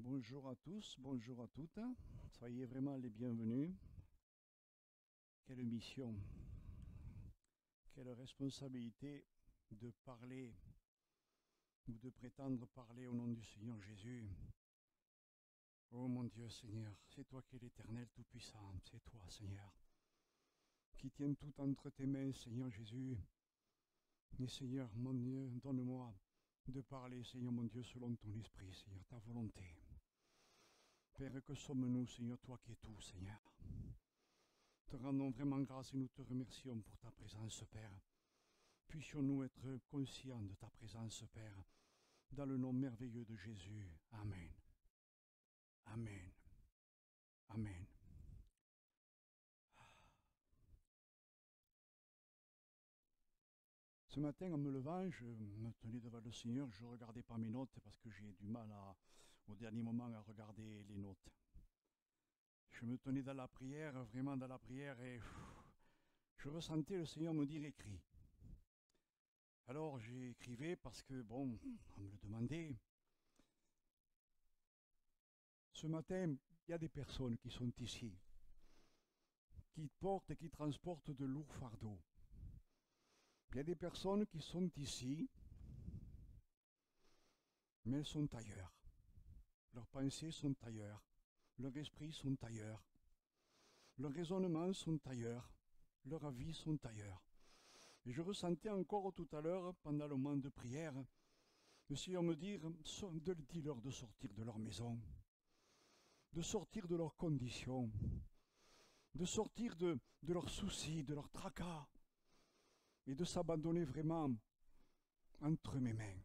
Bonjour à tous, bonjour à toutes. Soyez vraiment les bienvenus. Quelle mission, quelle responsabilité de parler ou de prétendre parler au nom du Seigneur Jésus. Oh mon Dieu Seigneur, c'est toi qui es l'Éternel Tout-Puissant, c'est toi Seigneur, qui tiens tout entre tes mains Seigneur Jésus. Et Seigneur mon Dieu, donne-moi de parler Seigneur mon Dieu selon ton esprit Seigneur, ta volonté. Père, que sommes-nous, Seigneur, toi qui es tout, Seigneur. Te rendons vraiment grâce et nous te remercions pour ta présence, Père. Puissions-nous être conscients de ta présence, Père, dans le nom merveilleux de Jésus. Amen. Amen. Amen. Ce matin, en me levant, je me tenais devant le Seigneur, je ne regardais pas mes notes parce que j'ai du mal au dernier moment à regarder les notes. Je me tenais dans la prière, vraiment dans la prière, et je ressentais le Seigneur me dire écris. Alors j'écrivais parce que, bon, on me le demandait. Ce matin, il y a des personnes qui sont ici, qui portent et qui transportent de lourds fardeaux. Il y a des personnes qui sont ici, mais elles sont ailleurs. Leurs pensées sont ailleurs. Leurs esprits sont ailleurs. Leurs raisonnements sont ailleurs. Leurs avis sont ailleurs. Et je ressentais encore tout à l'heure, pendant le moment de prière, le Seigneur me dire, dis-leur de sortir de leur maison, de sortir de leurs conditions, de sortir de leurs soucis, de leurs tracas, et de s'abandonner vraiment entre mes mains.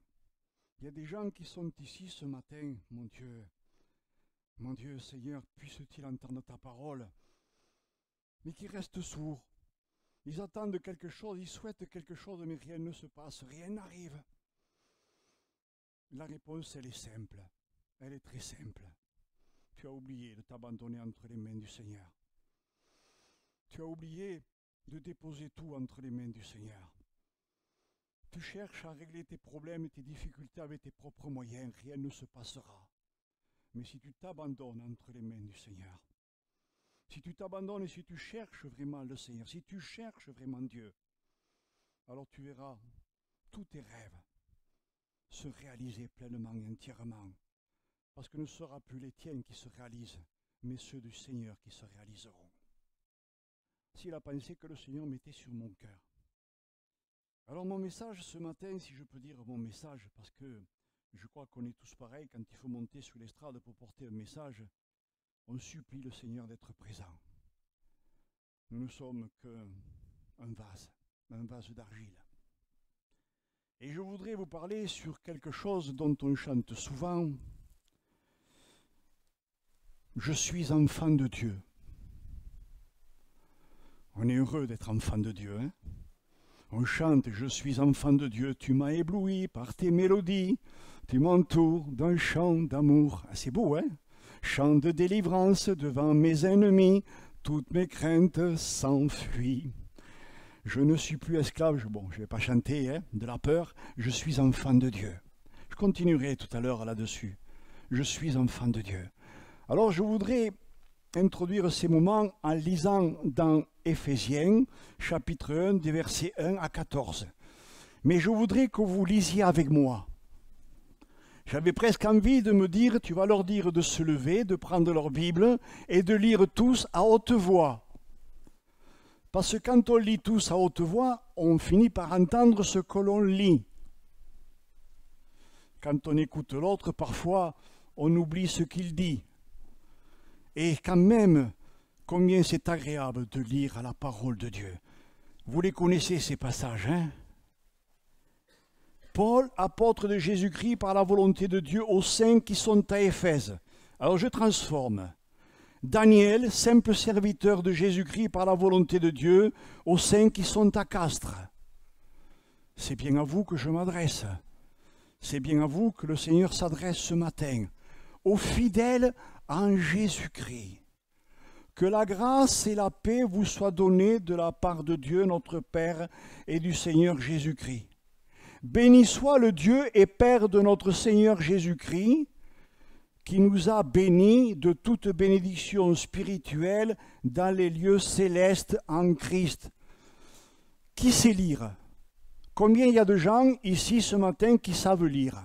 Il y a des gens qui sont ici ce matin, mon Dieu, Seigneur, puisse-t-il entendre ta parole, mais qui restent sourds. Ils attendent quelque chose, ils souhaitent quelque chose, mais rien ne se passe, rien n'arrive. La réponse, elle est simple, elle est très simple. Tu as oublié de t'abandonner entre les mains du Seigneur. Tu as oublié de déposer tout entre les mains du Seigneur. Tu cherches à régler tes problèmes et tes difficultés avec tes propres moyens, rien ne se passera. Mais si tu t'abandonnes entre les mains du Seigneur, si tu t'abandonnes et si tu cherches vraiment le Seigneur, si tu cherches vraiment Dieu, alors tu verras tous tes rêves se réaliser pleinement et entièrement, parce que ne sera plus les tiens qui se réalisent, mais ceux du Seigneur qui se réaliseront. C'est la pensée que le Seigneur mettait sur mon cœur. Alors mon message ce matin, si je peux dire mon message, parce que je crois qu'on est tous pareils, quand il faut monter sur l'estrade pour porter un message, on supplie le Seigneur d'être présent. Nous ne sommes qu'un vase d'argile. Et je voudrais vous parler sur quelque chose dont on chante souvent. Je suis enfant de Dieu. On est heureux d'être enfant de Dieu, hein? On chante, je suis enfant de Dieu, tu m'as ébloui par tes mélodies, tu m'entoures d'un chant d'amour. Ah, c'est beau, hein? Chant de délivrance devant mes ennemis, toutes mes craintes s'enfuient. Je ne suis plus esclave, je ne vais pas chanter, hein, de la peur, je suis enfant de Dieu. Je continuerai tout à l'heure là-dessus. Je suis enfant de Dieu. Alors je voudrais introduire ces moments en lisant dans Éphésiens, chapitre 1, des versets 1 à 14. Mais je voudrais que vous lisiez avec moi. J'avais presque envie de me dire, tu vas leur dire de se lever, de prendre leur Bible et de lire tous à haute voix. Parce que quand on lit tous à haute voix, on finit par entendre ce que l'on lit. Quand on écoute l'autre, parfois, on oublie ce qu'il dit. Et quand même, combien c'est agréable de lire à la parole de Dieu. Vous les connaissez ces passages, hein? Paul, apôtre de Jésus-Christ par la volonté de Dieu aux saints qui sont à Éphèse. Alors je transforme. Daniel, simple serviteur de Jésus-Christ par la volonté de Dieu aux saints qui sont à Castres. C'est bien à vous que je m'adresse. C'est bien à vous que le Seigneur s'adresse ce matin. Aux fidèles en Jésus-Christ. Que la grâce et la paix vous soient données de la part de Dieu notre Père et du Seigneur Jésus-Christ. Béni soit le Dieu et Père de notre Seigneur Jésus-Christ, qui nous a bénis de toute bénédiction spirituelle dans les lieux célestes en Christ. Qui sait lire? Combien il y a de gens ici ce matin qui savent lire?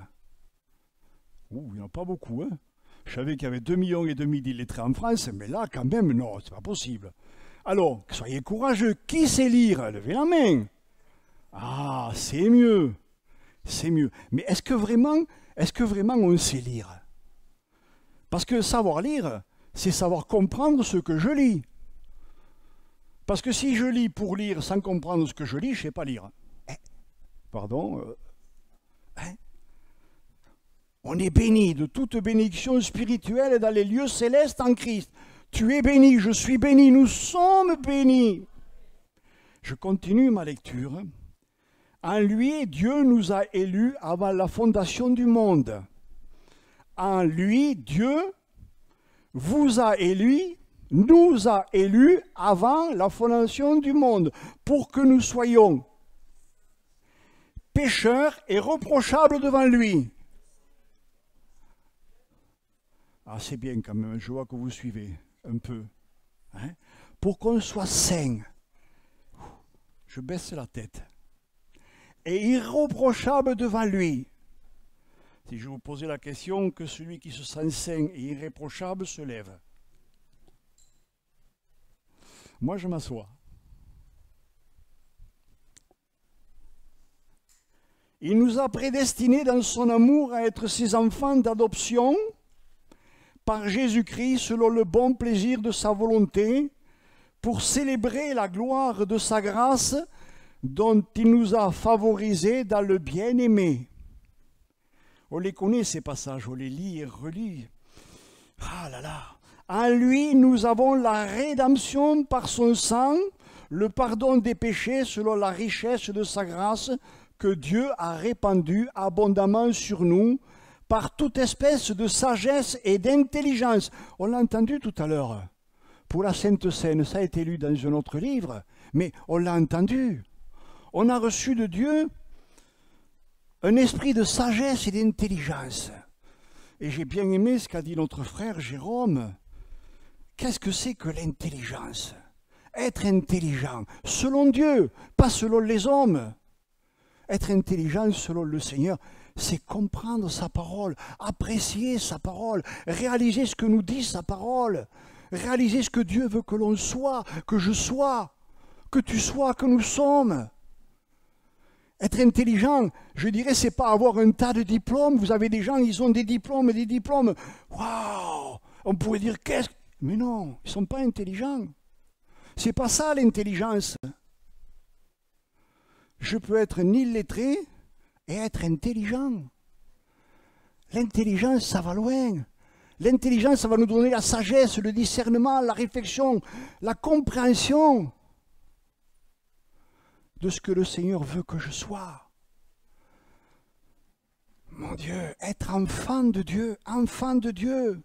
Il n'y en a pas beaucoup. Hein? Je savais qu'il y avait 2,5 millions d'illettrés en France, mais là, quand même, non, c'est pas possible. Alors, soyez courageux. Qui sait lire? Levez la main. Ah, c'est mieux. C'est mieux. Mais est-ce que vraiment on sait lire? Parce que savoir lire, c'est savoir comprendre ce que je lis. Parce que si je lis pour lire sans comprendre ce que je lis, je ne sais pas lire. Pardon On est béni de toute bénédiction spirituelle dans les lieux célestes en Christ. Tu es béni, je suis béni, nous sommes bénis. Je continue ma lecture. En lui, Dieu nous a élus avant la fondation du monde. En lui, Dieu vous a élus, nous a élus avant la fondation du monde, pour que nous soyons pécheurs et reprochables devant lui. Ah, c'est bien quand même, je vois que vous suivez un peu. Hein? Pour qu'on soit saint. Je baisse la tête. Et irréprochable devant lui. Si je vous posais la question, que celui qui se sent saint et irréprochable se lève. Moi, je m'assois. Il nous a prédestinés dans son amour à être ses enfants d'adoption par Jésus-Christ selon le bon plaisir de sa volonté, pour célébrer la gloire de sa grâce dont il nous a favorisés dans le bien-aimé. On les connaît ces passages, on les lit et relit. Ah là là! En lui, nous avons la rédemption par son sang, le pardon des péchés selon la richesse de sa grâce que Dieu a répandue abondamment sur nous par toute espèce de sagesse et d'intelligence. On l'a entendu tout à l'heure. Pour la Sainte Seine, ça a été lu dans un autre livre, mais on l'a entendu. On a reçu de Dieu un esprit de sagesse et d'intelligence. Et j'ai bien aimé ce qu'a dit notre frère Jérôme. Qu'est-ce que c'est que l'intelligence? Être intelligent selon Dieu, pas selon les hommes. Être intelligent selon le Seigneur, c'est comprendre sa parole, apprécier sa parole, réaliser ce que nous dit sa parole, réaliser ce que Dieu veut que l'on soit, que je sois, que tu sois, que nous sommes. Être intelligent, je dirais, c'est pas avoir un tas de diplômes. Vous avez des gens, ils ont des diplômes et des diplômes. Waouh! On pourrait dire qu'est-ce que... Mais non, ils ne sont pas intelligents. C'est pas ça l'intelligence. Je peux être ni lettré et être intelligent. L'intelligence, ça va loin. L'intelligence, ça va nous donner la sagesse, le discernement, la réflexion, la compréhension de ce que le Seigneur veut que je sois. Mon Dieu, être enfant de Dieu, enfant de Dieu.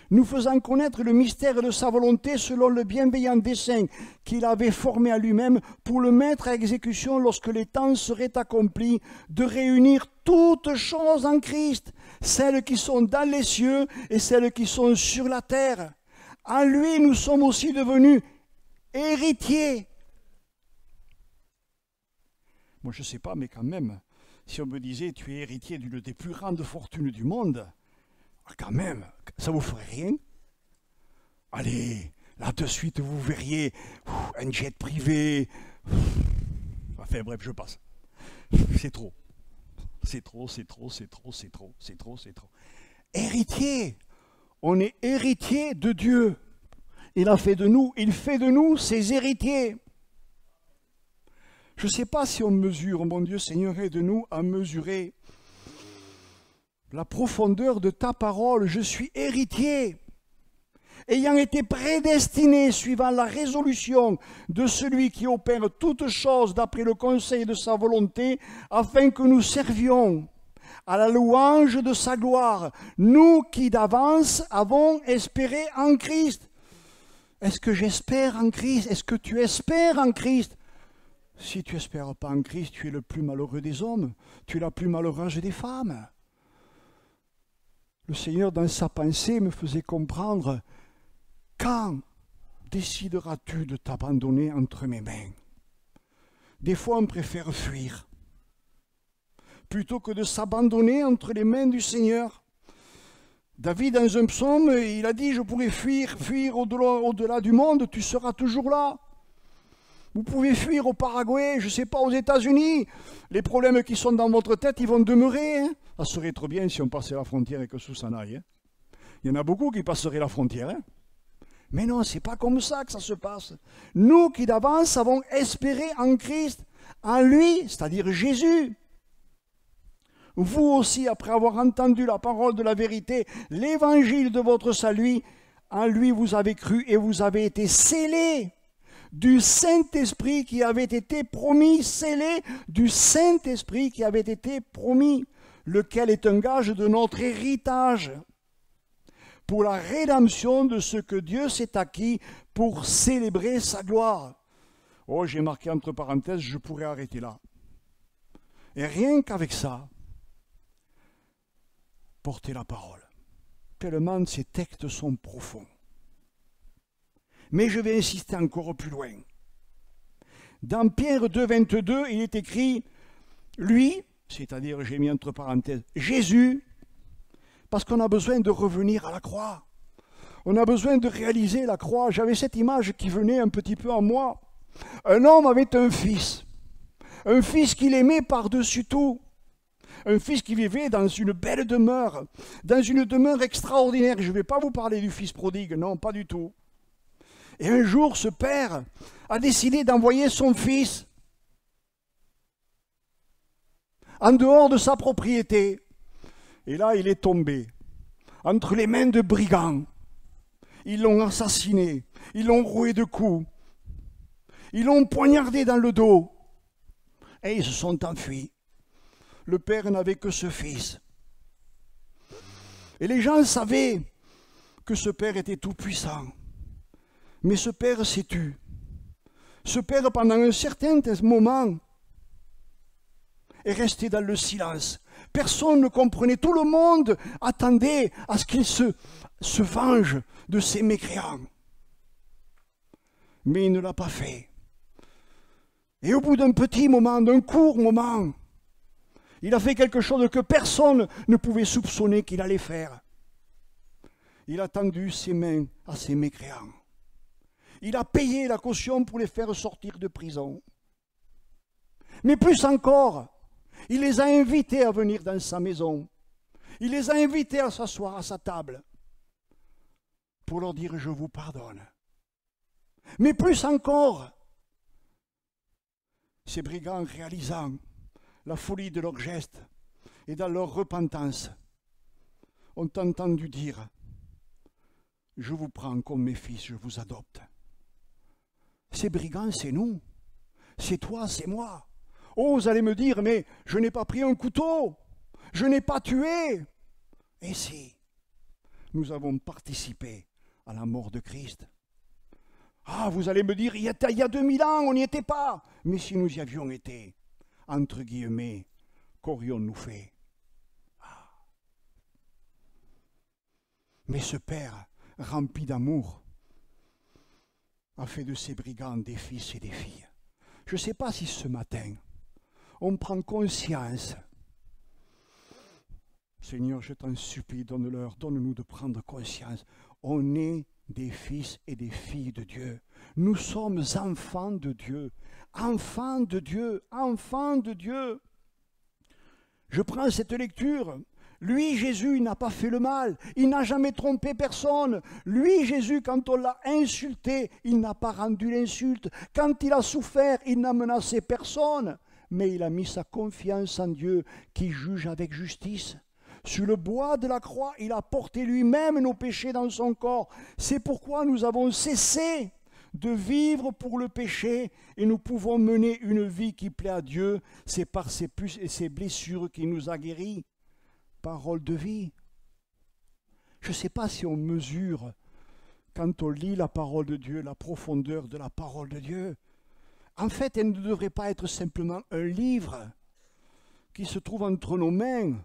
Nous faisant connaître le mystère de sa volonté selon le bienveillant dessein qu'il avait formé à lui-même pour le mettre à exécution lorsque les temps seraient accomplis, de réunir toutes choses en Christ, celles qui sont dans les cieux et celles qui sont sur la terre. En lui, nous sommes aussi devenus héritiers. Moi, je ne sais pas, mais quand même, si on me disait « tu es héritier d'une des plus grandes fortunes du monde », quand même, ça vous ferait rien? Allez, là de suite vous verriez un jet privé. Enfin bref, je passe. C'est trop. C'est trop, c'est trop, c'est trop, c'est trop, c'est trop, c'est trop. Héritier. On est héritier de Dieu. Il fait de nous ses héritiers. Je ne sais pas si on mesure, mon Dieu Seigneur, aide-nous à mesurer la profondeur de ta parole. Je suis héritier, ayant été prédestiné suivant la résolution de celui qui opère toutes choses d'après le conseil de sa volonté, afin que nous servions à la louange de sa gloire, nous qui d'avance avons espéré en Christ. Est-ce que j'espère en Christ? Est-ce que tu espères en Christ? Si tu n'espères pas en Christ, tu es le plus malheureux des hommes, tu es la plus malheureuse des femmes. Le Seigneur, dans sa pensée, me faisait comprendre, quand décideras-tu de t'abandonner entre mes mains? Des fois, on préfère fuir, plutôt que de s'abandonner entre les mains du Seigneur. David, dans un psaume, il a dit, je pourrais fuir au-delà du monde, tu seras toujours là. Vous pouvez fuir au Paraguay, je ne sais pas, aux États-Unis. Les problèmes qui sont dans votre tête, ils vont demeurer. Hein. Ça serait trop bien si on passait la frontière et que tout s'en aille. Hein. Il y en a beaucoup qui passeraient la frontière. Hein. Mais non, ce n'est pas comme ça que ça se passe. Nous qui d'avance avons espéré en Christ, en lui, c'est-à-dire Jésus. Vous aussi, après avoir entendu la parole de la vérité, l'évangile de votre salut, en lui vous avez cru et vous avez été scellés du Saint-Esprit qui avait été promis, scellés du Saint-Esprit qui avait été promis, lequel est un gage de notre héritage, pour la rédemption de ce que Dieu s'est acquis pour célébrer sa gloire. Oh, j'ai marqué entre parenthèses, je pourrais arrêter là. Et rien qu'avec ça, porter la parole. Tellement ces textes sont profonds. Mais je vais insister encore plus loin. Dans Pierre 2, 22, il est écrit, lui, c'est-à-dire, j'ai mis entre parenthèses, Jésus, parce qu'on a besoin de revenir à la croix. On a besoin de réaliser la croix. J'avais cette image qui venait un petit peu en moi. Un homme avait un fils qu'il aimait par-dessus tout. Un fils qui vivait dans une belle demeure, dans une demeure extraordinaire. Je ne vais pas vous parler du fils prodigue, non, pas du tout. Et un jour, ce père a décidé d'envoyer son fils en dehors de sa propriété. Et là, il est tombé entre les mains de brigands. Ils l'ont assassiné, ils l'ont roué de coups, ils l'ont poignardé dans le dos. Et ils se sont enfuis. Le père n'avait que ce fils. Et les gens savaient que ce père était tout-puissant. Mais ce père s'est tu. Ce père, pendant un certain moment, est resté dans le silence. Personne ne comprenait. Tout le monde attendait à ce qu'il se venge de ces mécréants. Mais il ne l'a pas fait. Et au bout d'un petit moment, d'un court moment, il a fait quelque chose que personne ne pouvait soupçonner qu'il allait faire. Il a tendu ses mains à ces mécréants. Il a payé la caution pour les faire sortir de prison. Mais plus encore, il les a invités à venir dans sa maison. Il les a invités à s'asseoir à sa table pour leur dire « je vous pardonne ». Mais plus encore, ces brigands réalisant la folie de leurs gestes et dans leur repentance, ont entendu dire « je vous prends comme mes fils, je vous adopte ». Ces brigands, c'est nous, c'est toi, c'est moi. Oh, vous allez me dire, mais je n'ai pas pris un couteau, je n'ai pas tué. Et si, nous avons participé à la mort de Christ. Ah, vous allez me dire, il y a 2000 ans, on n'y était pas. Mais si nous y avions été, entre guillemets, qu'aurions-nous fait? Ah. Mais ce Père, rempli d'amour, a fait de ces brigands des fils et des filles. Je ne sais pas si ce matin, on prend conscience. Seigneur, je t'en supplie, donne-nous de prendre conscience. On est des fils et des filles de Dieu. Nous sommes enfants de Dieu. Enfants de Dieu, enfants de Dieu. Je prends cette lecture. Lui, Jésus, il n'a pas fait le mal. Il n'a jamais trompé personne. Lui, Jésus, quand on l'a insulté, il n'a pas rendu l'insulte. Quand il a souffert, il n'a menacé personne. Mais il a mis sa confiance en Dieu qui juge avec justice. Sur le bois de la croix, il a porté lui-même nos péchés dans son corps. C'est pourquoi nous avons cessé de vivre pour le péché et nous pouvons mener une vie qui plaît à Dieu. C'est par ses blessures qu'il nous a guéris. Parole de vie. Je ne sais pas si on mesure, quand on lit la parole de Dieu, la profondeur de la parole de Dieu. En fait, elle ne devrait pas être simplement un livre qui se trouve entre nos mains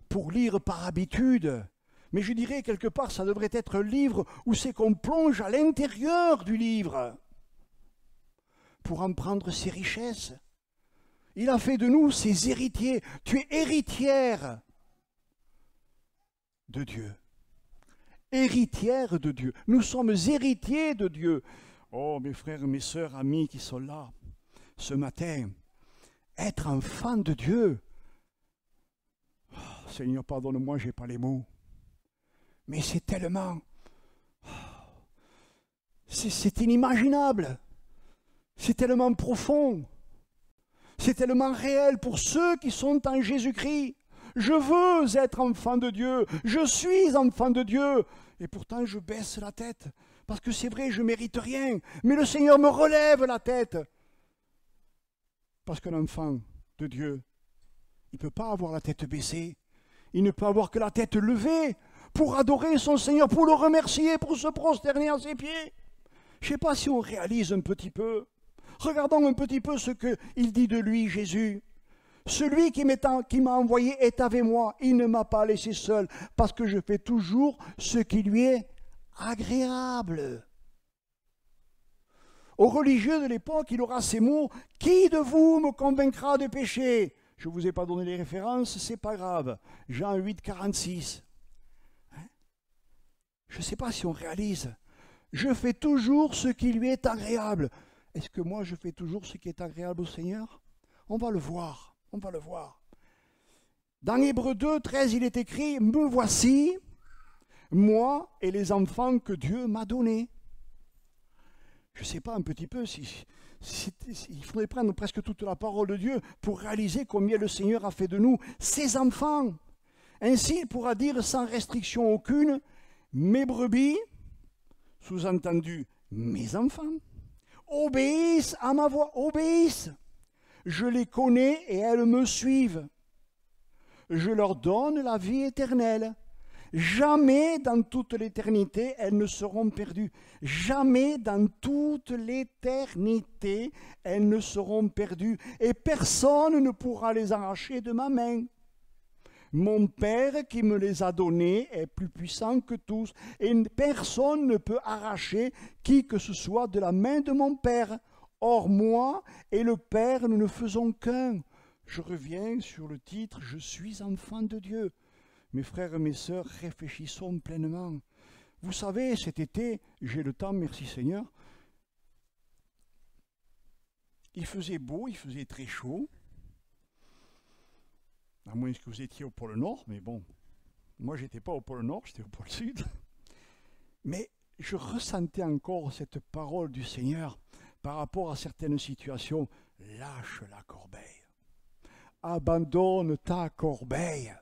pour lire par habitude, Mais je dirais quelque part, ça devrait être un livre où c'est qu'on plonge à l'intérieur du livre pour en prendre ses richesses. Il a fait de nous ses héritiers. Tu es héritière de Dieu. Héritière de Dieu. Nous sommes héritiers de Dieu. Oh, mes frères, mes sœurs, amis qui sont là ce matin, être enfant de Dieu. Oh, Seigneur, pardonne-moi, je n'ai pas les mots. Mais c'est tellement... C'est inimaginable. C'est tellement profond. C'est tellement réel pour ceux qui sont en Jésus-Christ. Je veux être enfant de Dieu. Je suis enfant de Dieu. Et pourtant, je baisse la tête. Parce que c'est vrai, je ne mérite rien. Mais le Seigneur me relève la tête. Parce qu'un enfant de Dieu, il ne peut pas avoir la tête baissée. Il ne peut avoir que la tête levée pour adorer son Seigneur, pour le remercier, pour se prosterner à ses pieds. Je ne sais pas si on réalise un petit peu. Regardons un petit peu ce qu'il dit de lui, Jésus. Celui qui m'a envoyé est avec moi. Il ne m'a pas laissé seul, parce que je fais toujours ce qui lui est agréable. Aux religieux de l'époque, il aura ces mots. Qui de vous me convaincra de péché? Je ne vous ai pas donné les références, c'est pas grave. Jean 8, 46. Je ne sais pas si on réalise. Je fais toujours ce qui lui est agréable. Est-ce que moi je fais toujours ce qui est agréable au Seigneur? On va le voir, on va le voir. Dans Hébreux 2, 13, il est écrit, me voici, moi et les enfants que Dieu m'a donnés. Je ne sais pas un petit peu il faudrait prendre presque toute la parole de Dieu pour réaliser combien le Seigneur a fait de nous ses enfants. Ainsi, il pourra dire sans restriction aucune, mes brebis, sous-entendu mes enfants, obéissent à ma voix, obéissent. Je les connais et elles me suivent. Je leur donne la vie éternelle. Jamais dans toute l'éternité, elles ne seront perdues. Jamais dans toute l'éternité, elles ne seront perdues. Et personne ne pourra les arracher de ma main. Mon Père qui me les a donnés est plus puissant que tous. Et personne ne peut arracher qui que ce soit de la main de mon Père. Or, moi et le Père, nous ne faisons qu'un. Je reviens sur le titre « Je suis enfant de Dieu ». Mes frères et mes sœurs, réfléchissons pleinement. Vous savez, cet été, j'ai le temps, merci Seigneur. Il faisait beau, il faisait très chaud. À moins que vous étiez au pôle Nord, mais bon, moi j'étais pas au pôle Nord, j'étais au pôle Sud. Mais je ressentais encore cette parole du Seigneur par rapport à certaines situations. Lâche la corbeille. Abandonne ta corbeille.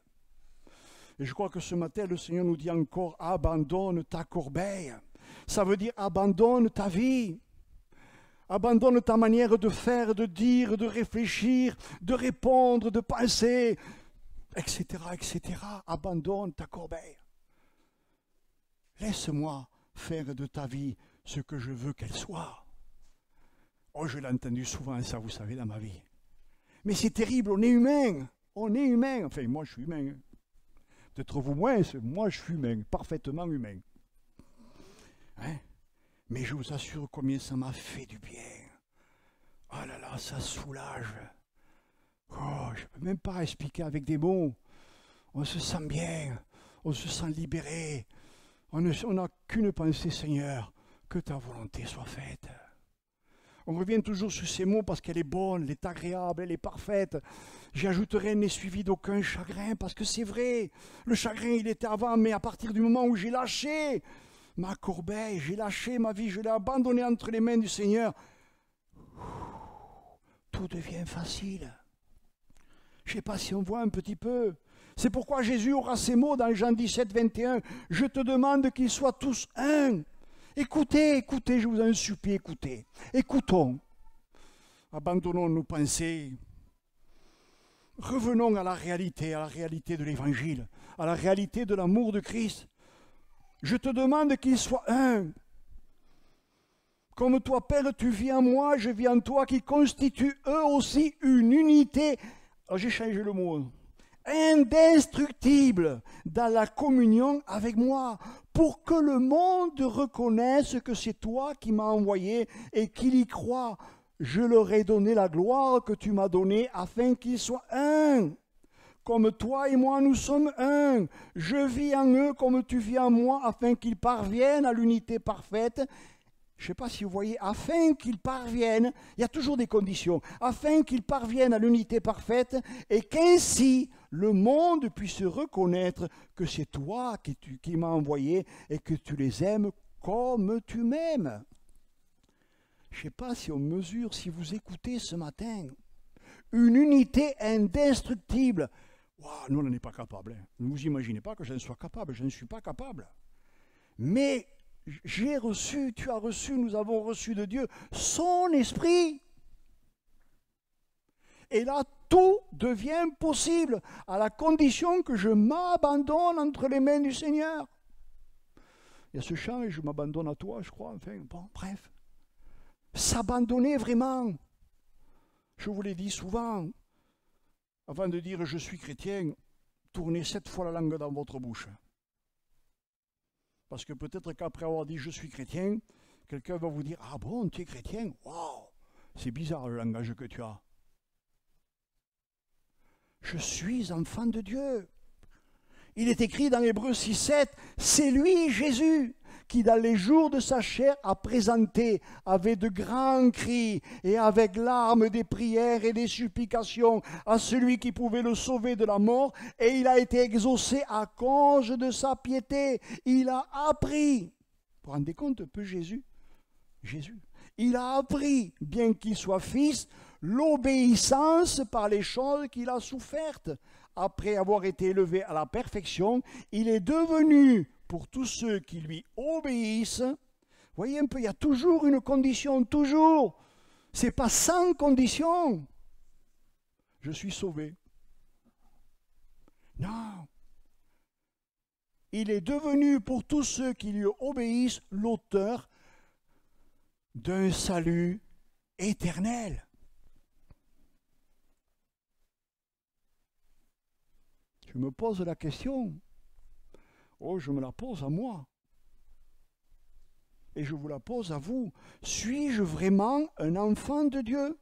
Et je crois que ce matin, le Seigneur nous dit encore, abandonne ta corbeille. Ça veut dire abandonne ta vie. Abandonne ta manière de faire, de dire, de réfléchir, de répondre, de penser, etc., etc. Abandonne ta corbeille. Laisse-moi faire de ta vie ce que je veux qu'elle soit. Oh, je l'ai entendu souvent, ça, vous savez, dans ma vie. Mais c'est terrible, on est humain. On est humain. Enfin, moi, je suis humain. Peut-être vous moins, moi, je suis humain, parfaitement humain. Hein? Mais je vous assure combien ça m'a fait du bien. Oh là là, ça soulage. Oh, je ne peux même pas expliquer avec des mots. On se sent bien, on se sent libéré. On n'a qu'une pensée, Seigneur, que ta volonté soit faite. On revient toujours sur ces mots parce qu'elle est bonne, elle est agréable, elle est parfaite. J'y ajouterai, elle n'est suivie d'aucun chagrin, parce que c'est vrai, le chagrin il était avant, mais à partir du moment où j'ai lâché ma corbeille, j'ai lâché ma vie, je l'ai abandonnée entre les mains du Seigneur, tout devient facile. Je ne sais pas si on voit un petit peu. C'est pourquoi Jésus aura ces mots dans Jean 17, 21. Je te demande qu'ils soient tous un. Écoutez, écoutez, je vous en supplie, écoutez. Écoutons. Abandonnons nos pensées. Revenons à la réalité de l'Évangile, à la réalité de l'amour de Christ. Je te demande qu'ils soient un. Comme toi, Père, tu vis en moi, je vis en toi, qui constituent eux aussi une unité. Alors j'ai changé le mot. indestructible dans la communion avec moi, pour que le monde reconnaisse que c'est toi qui m'as envoyé et qu'il y croit. Je leur ai donné la gloire que tu m'as donnée afin qu'ils soient un. Comme toi et moi, nous sommes un. Je vis en eux comme tu vis en moi, afin qu'ils parviennent à l'unité parfaite. Je ne sais pas si vous voyez, afin qu'ils parviennent, il y a toujours des conditions, afin qu'ils parviennent à l'unité parfaite et qu'ainsi le monde puisse reconnaître que c'est toi qui m'as envoyé et que tu les aimes comme tu m'aimes. Je ne sais pas si on mesure, si vous écoutez ce matin, une unité indestructible. Wow, nous, on n'en est pas capable. Hein. Ne vous imaginez pas que je ne sois capable, je ne suis pas capable. Mais j'ai reçu, tu as reçu, nous avons reçu de Dieu son esprit. Et là, tout devient possible à la condition que je m'abandonne entre les mains du Seigneur. Il y a ce chant et je m'abandonne à toi, je crois. Enfin, bon, bref. S'abandonner vraiment. Je vous l'ai dit souvent, avant de dire je suis chrétien, tournez 7 fois la langue dans votre bouche. Parce que peut-être qu'après avoir dit je suis chrétien, quelqu'un va vous dire ah bon, tu es chrétien? Waouh, c'est bizarre le langage que tu as. Je suis enfant de Dieu. Il est écrit dans Hébreux 6,7, c'est lui, Jésus, qui dans les jours de sa chair a présenté avec de grands cris et avec larmes des prières et des supplications à celui qui pouvait le sauver de la mort, et il a été exaucé à cause de sa piété. Il a appris, vous vous rendez compte un peu Jésus, il a appris, bien qu'il soit fils, l'obéissance par les choses qu'il a souffertes. Après avoir été élevé à la perfection, il est devenu, pour tous ceux qui lui obéissent, voyez un peu, il y a toujours une condition, toujours. Ce n'est pas sans condition. Je suis sauvé. Non. Il est devenu, pour tous ceux qui lui obéissent, l'auteur d'un salut éternel. Je me pose la question. Oh, je me la pose à moi. Et je vous la pose à vous. Suis-je vraiment un enfant de Dieu?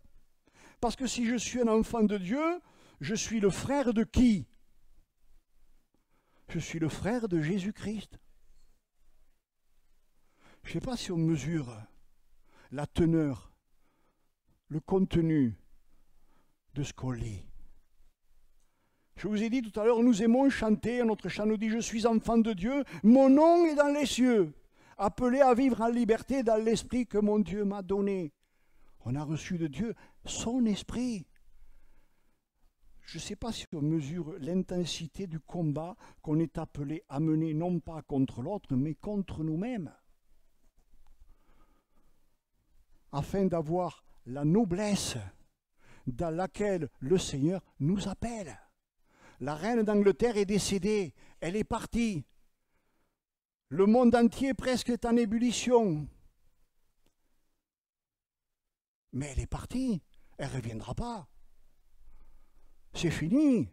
Parce que si je suis un enfant de Dieu, je suis le frère de qui? Je suis le frère de Jésus-Christ. Je ne sais pas si on mesure la teneur, le contenu de ce qu'on lit. Je vous ai dit tout à l'heure, nous aimons chanter, notre chant nous dit « Je suis enfant de Dieu, mon nom est dans les cieux, appelé à vivre en liberté dans l'esprit que mon Dieu m'a donné. » On a reçu de Dieu son esprit. Je ne sais pas si on mesure l'intensité du combat qu'on est appelé à mener, non pas contre l'autre, mais contre nous-mêmes. Afin d'avoir la noblesse dans laquelle le Seigneur nous appelle. La reine d'Angleterre est décédée, elle est partie. Le monde entier presque est en ébullition. Mais elle est partie, elle ne reviendra pas. C'est fini.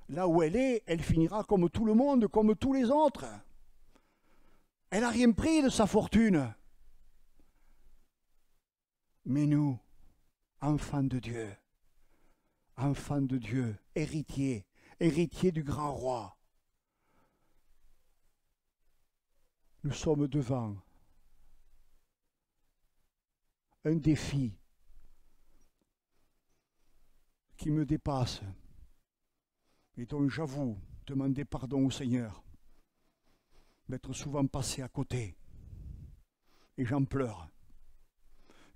Là où elle est, elle finira comme tout le monde, comme tous les autres. Elle n'a rien pris de sa fortune. Mais nous, enfants de Dieu, héritiers du grand roi, nous sommes devant un défi qui me dépasse et dont j'avoue demander pardon au Seigneur d'être souvent passé à côté. Et j'en pleure.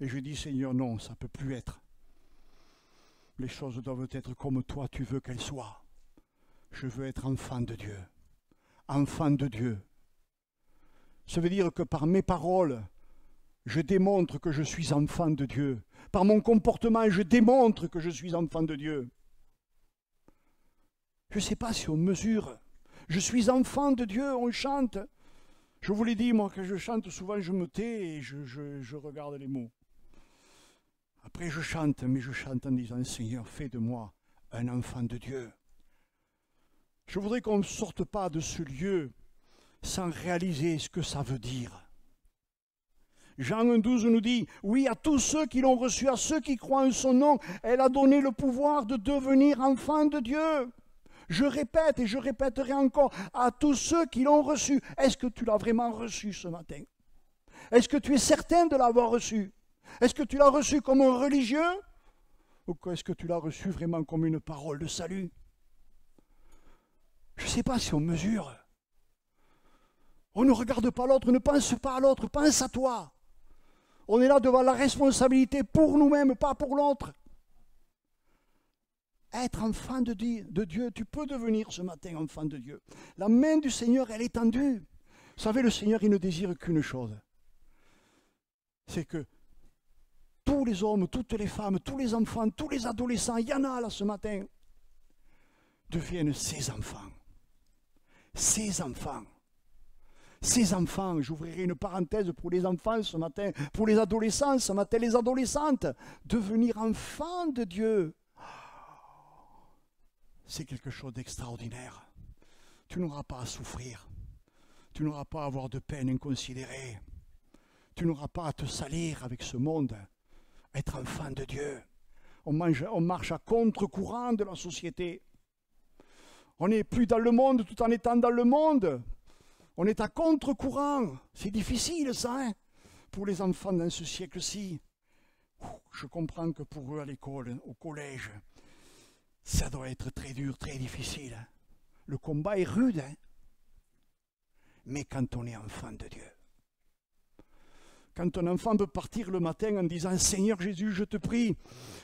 Et je dis, Seigneur, non, ça ne peut plus être. Les choses doivent être comme toi tu veux qu'elles soient. Je veux être enfant de Dieu. Enfant de Dieu. Ça veut dire que par mes paroles, je démontre que je suis enfant de Dieu. Par mon comportement, je démontre que je suis enfant de Dieu. Je ne sais pas si on mesure. Je suis enfant de Dieu, on chante. Je vous l'ai dit, moi, quand je chante, souvent je me tais et je regarde les mots. Après je chante, mais je chante en disant, Seigneur, fais de moi un enfant de Dieu. Je voudrais qu'on ne sorte pas de ce lieu sans réaliser ce que ça veut dire. Jean 1,12 nous dit, oui, à tous ceux qui l'ont reçu, à ceux qui croient en son nom, elle a donné le pouvoir de devenir enfants de Dieu. Je répète et je répéterai encore, à tous ceux qui l'ont reçu. Est-ce que tu l'as vraiment reçu ce matin? Est-ce que tu es certain de l'avoir reçu? Est-ce que tu l'as reçu comme un religieux? Ou est-ce que tu l'as reçu vraiment comme une parole de salut? Je ne sais pas si on mesure. On ne regarde pas l'autre, ne pense pas à l'autre, pense à toi. On est là devant la responsabilité pour nous-mêmes, pas pour l'autre. Être enfant de Dieu, tu peux devenir ce matin enfant de Dieu. La main du Seigneur, elle est tendue. Vous savez, le Seigneur, il ne désire qu'une chose. C'est que tous les hommes, toutes les femmes, tous les enfants, tous les adolescents, il y en a là ce matin, deviennent ses enfants. Ses enfants. Ces enfants, j'ouvrirai une parenthèse pour les enfants ce matin, pour les adolescents ce matin, les adolescentes, devenir enfants de Dieu. C'est quelque chose d'extraordinaire. Tu n'auras pas à souffrir. Tu n'auras pas à avoir de peine inconsidérée. Tu n'auras pas à te salir avec ce monde. Être enfant de Dieu. On marche à contre-courant de la société. On n'est plus dans le monde tout en étant dans le monde. On est à contre-courant. C'est difficile ça, hein, pour les enfants dans ce siècle-ci. Je comprends que pour eux à l'école, au collège, ça doit être très dur, très difficile. Hein. Le combat est rude. Hein. Mais quand on est enfant de Dieu, quand un enfant peut partir le matin en disant « Seigneur Jésus, je te prie,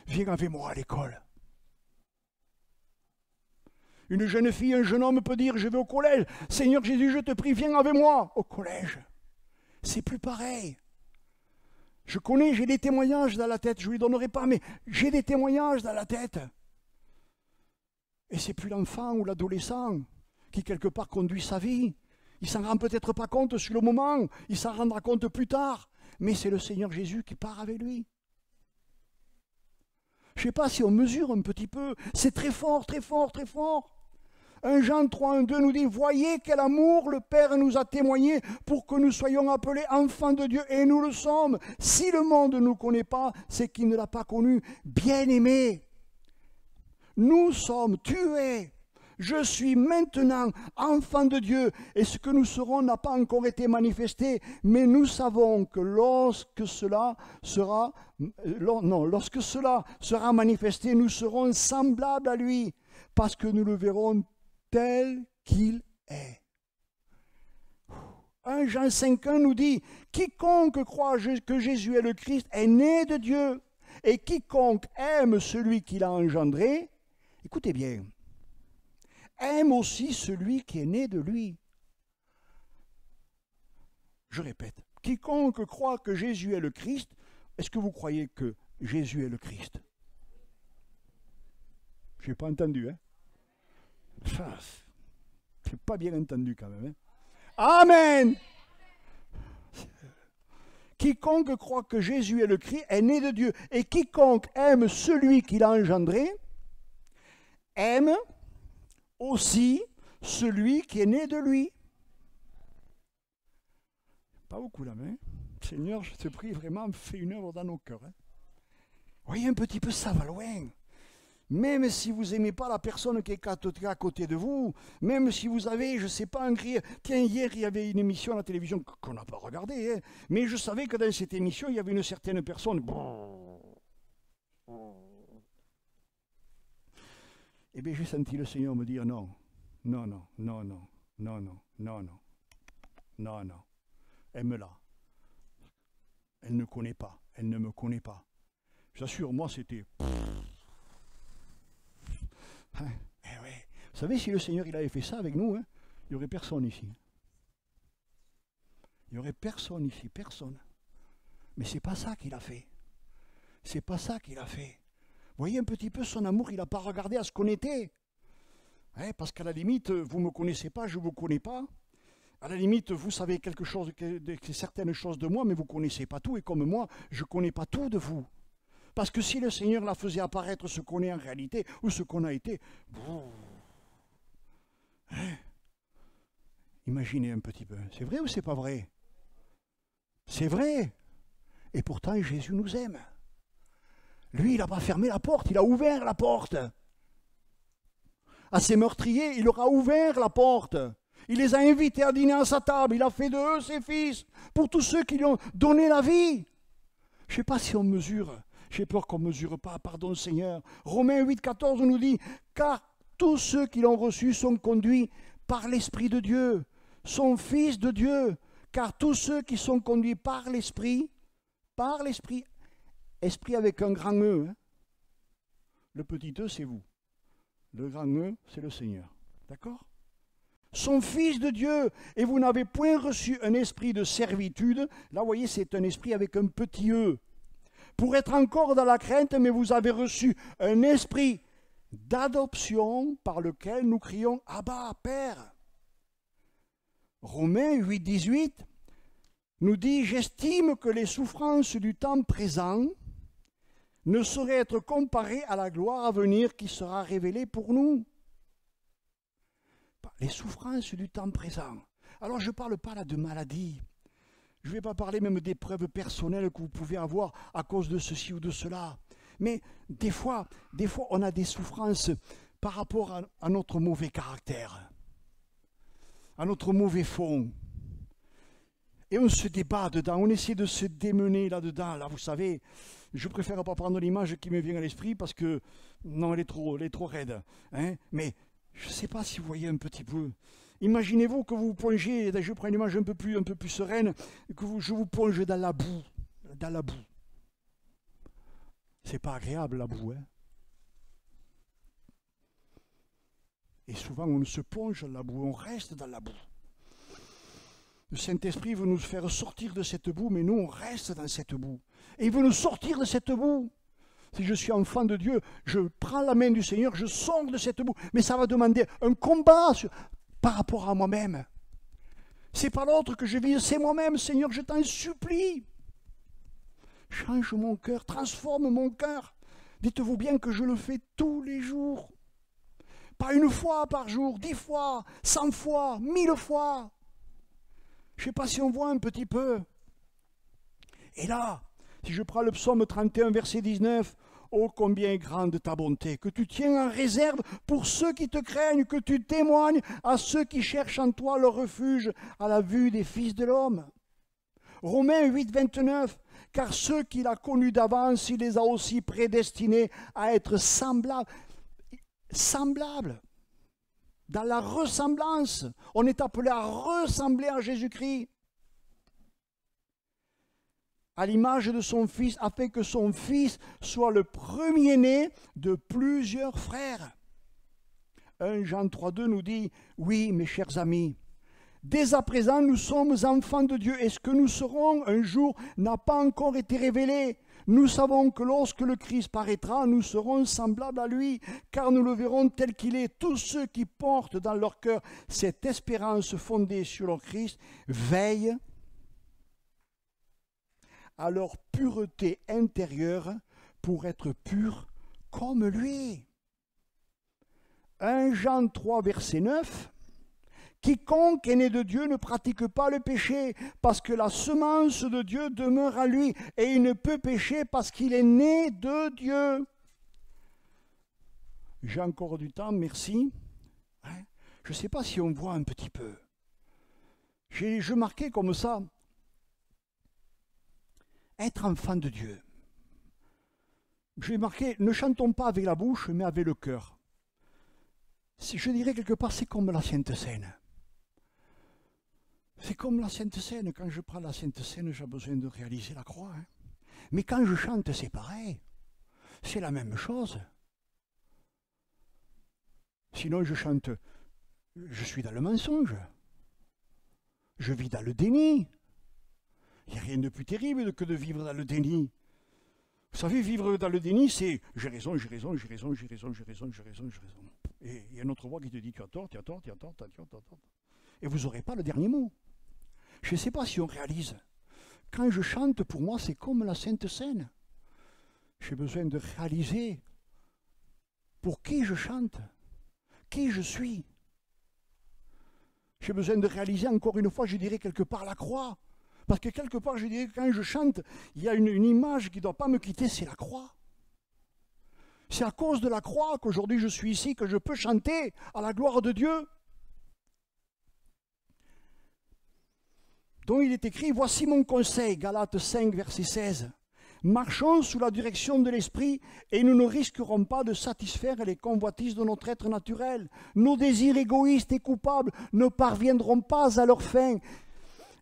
viens avec moi à l'école ». Une jeune fille, un jeune homme peut dire, je vais au collège. Seigneur Jésus, je te prie, viens avec moi au collège. C'est plus pareil. Je connais, j'ai des témoignages dans la tête, je ne lui donnerai pas, mais j'ai des témoignages dans la tête. Et c'est plus l'enfant ou l'adolescent qui quelque part conduit sa vie. Il s'en rend peut-être pas compte sur le moment, il s'en rendra compte plus tard, mais c'est le Seigneur Jésus qui part avec lui. Je ne sais pas si on mesure un petit peu, c'est très fort, très fort, très fort. 1 Jean 3, 1, 2 nous dit, voyez quel amour le Père nous a témoigné pour que nous soyons appelés enfants de Dieu, et nous le sommes. Si le monde ne nous connaît pas, c'est qu'il ne l'a pas connu. Bien-aimés, nous sommes tués. Je suis maintenant enfant de Dieu, et ce que nous serons n'a pas encore été manifesté, mais nous savons que lorsque cela sera manifesté, nous serons semblables à lui, parce que nous le verrons tel qu'il est. 1 Jean 5,1 nous dit, quiconque croit que Jésus est le Christ est né de Dieu, et quiconque aime celui qui l'a engendré, écoutez bien, aime aussi celui qui est né de lui. Je répète, quiconque croit que Jésus est le Christ, est-ce que vous croyez que Jésus est le Christ? Je n'ai pas entendu, hein? Je n'ai pas bien entendu quand même. Hein? Amen! Quiconque croit que Jésus est le Christ est né de Dieu. Et quiconque aime celui qui l'a engendré, aime aussi celui qui est né de lui. Pas beaucoup là, mais Seigneur, je te prie vraiment, fais une œuvre dans nos cœurs. Hein. Voyez un petit peu, ça va loin. Même si vous n'aimez pas la personne qui est à côté de vous, même si vous avez, je ne sais pas, un cri. Tiens, hier, il y avait une émission à la télévision qu'on n'a pas regardée, hein, mais je savais que dans cette émission, il y avait une certaine personne. Eh bien, j'ai senti le Seigneur me dire non, non, non, non, non, non, non, non, non, non, non. Aime-la. Elle ne connaît pas, elle ne me connaît pas. J'assure, moi, c'était... Hein, eh ouais. Vous savez, si le Seigneur il avait fait ça avec nous, hein, il n'y aurait personne ici. Il n'y aurait personne ici, personne. Mais ce n'est pas ça qu'il a fait. C'est pas ça qu'il a fait. Vous voyez un petit peu son amour, il n'a pas regardé à ce qu'on était. Hein, parce qu'à la limite, vous ne me connaissez pas, je ne vous connais pas. À la limite, vous savez quelque chose, certaines choses de moi, mais vous ne connaissez pas tout. Et comme moi, je ne connais pas tout de vous. Parce que si le Seigneur la faisait apparaître ce qu'on est en réalité, ou ce qu'on a été, Hein? Imaginez un petit peu. C'est vrai ou c'est pas vrai? C'est vrai. Et pourtant, Jésus nous aime. Lui, il n'a pas fermé la porte, il a ouvert la porte. À ses meurtriers, il leur a ouvert la porte. Il les a invités à dîner à sa table. Il a fait de eux ses fils. Pour tous ceux qui lui ont donné la vie. Je ne sais pas si on mesure. J'ai peur qu'on ne mesure pas. Pardon Seigneur. Romains 8, 14 nous dit, car tous ceux qui l'ont reçu sont conduits par l'Esprit de Dieu, sont fils de Dieu. Car tous ceux qui sont conduits par l'Esprit, esprit avec un grand E. Hein. Le petit E, c'est vous. Le grand E, c'est le Seigneur. D'accord? Sont fils de Dieu, et vous n'avez point reçu un esprit de servitude. Là, vous voyez, c'est un esprit avec un petit E. Pour être encore dans la crainte, mais vous avez reçu un esprit d'adoption par lequel nous crions « Abba, Père ». Romains 8, 18 nous dit « J'estime que les souffrances du temps présent ne sauraient être comparées à la gloire à venir qui sera révélée pour nous. » Les souffrances du temps présent. Alors je ne parle pas là de maladie. Je ne vais pas parler même d'épreuves personnelles que vous pouvez avoir à cause de ceci ou de cela. Mais des fois on a des souffrances par rapport à notre mauvais caractère, à notre mauvais fond. Et on se débat dedans, on essaie de se démener là-dedans. Là, vous savez, je préfère pas prendre l'image qui me vient à l'esprit parce que, non, elle est trop raide. Hein? Mais je ne sais pas si vous voyez un petit peu. Imaginez-vous que vous plongez, je prends une image un peu plus sereine, que je vous plonge dans la boue. Dans la boue. C'est pas agréable la boue. Hein? Et souvent on se plonge dans la boue, on reste dans la boue. Le Saint-Esprit veut nous faire sortir de cette boue, mais nous on reste dans cette boue. Et il veut nous sortir de cette boue. Si je suis enfant de Dieu, je prends la main du Seigneur, je sors de cette boue. Mais ça va demander un combat par rapport à moi-même. C'est pas l'autre que je vise, c'est moi-même, Seigneur, je t'en supplie. Change mon cœur, transforme mon cœur. Dites-vous bien que je le fais tous les jours. Pas une fois par jour, 10 fois, 100 fois, 1000 fois. Je ne sais pas si on voit un petit peu. Et là, si je prends le psaume 31, verset 19, « Oh, combien est grande ta bonté, que tu tiens en réserve pour ceux qui te craignent, que tu témoignes à ceux qui cherchent en toi leur refuge à la vue des fils de l'homme. » Romains 8, 29, « Car ceux qu'il a connus d'avance, il les a aussi prédestinés à être semblables. » Semblables. Dans la ressemblance. On est appelé à ressembler à Jésus-Christ. À l'image de son Fils, afin que son Fils soit le premier-né de plusieurs frères. 1 Jean 3,2 nous dit, « Oui, mes chers amis, dès à présent nous sommes enfants de Dieu, et ce que nous serons un jour n'a pas encore été révélé. Nous savons que lorsque le Christ paraîtra, nous serons semblables à lui, car nous le verrons tel qu'il est. Tous ceux qui portent dans leur cœur cette espérance fondée sur leur Christ veillent à leur pureté intérieure pour être purs comme lui. 1 Jean 3, verset 9. Quiconque est né de Dieu ne pratique pas le péché, parce que la semence de Dieu demeure à lui, et il ne peut pécher parce qu'il est né de Dieu. J'ai encore du temps, merci. Je ne sais pas si on voit un petit peu. Je marquais comme ça, être enfant de Dieu. J'ai marqué, ne chantons pas avec la bouche, mais avec le cœur. Je dirais quelque part, c'est comme la Sainte Seine. C'est comme la Sainte Seine. Quand je prends la Sainte Seine, j'ai besoin de réaliser la croix. Hein. Mais quand je chante, c'est pareil. C'est la même chose. Sinon, je chante, je suis dans le mensonge. Je vis dans le déni. Il n'y a rien de plus terrible que de vivre dans le déni. Vous savez, vivre dans le déni, c'est j'ai raison. Et il y a une autre voix qui te dit tu as tort. Et vous n'aurez pas le dernier mot. Je ne sais pas si on réalise. Quand je chante, pour moi, c'est comme la Sainte Seine. J'ai besoin de réaliser pour qui je chante, qui je suis. J'ai besoin de réaliser encore une fois, je dirais quelque part la croix. Parce que quelque part, je dirais que quand je chante, il y a une image qui ne doit pas me quitter, c'est la croix. C'est à cause de la croix qu'aujourd'hui je suis ici, que je peux chanter à la gloire de Dieu. Donc il est écrit, voici mon conseil, Galates 5, verset 16. Marchons sous la direction de l'Esprit et nous ne risquerons pas de satisfaire les convoitises de notre être naturel. Nos désirs égoïstes et coupables ne parviendront pas à leur fin.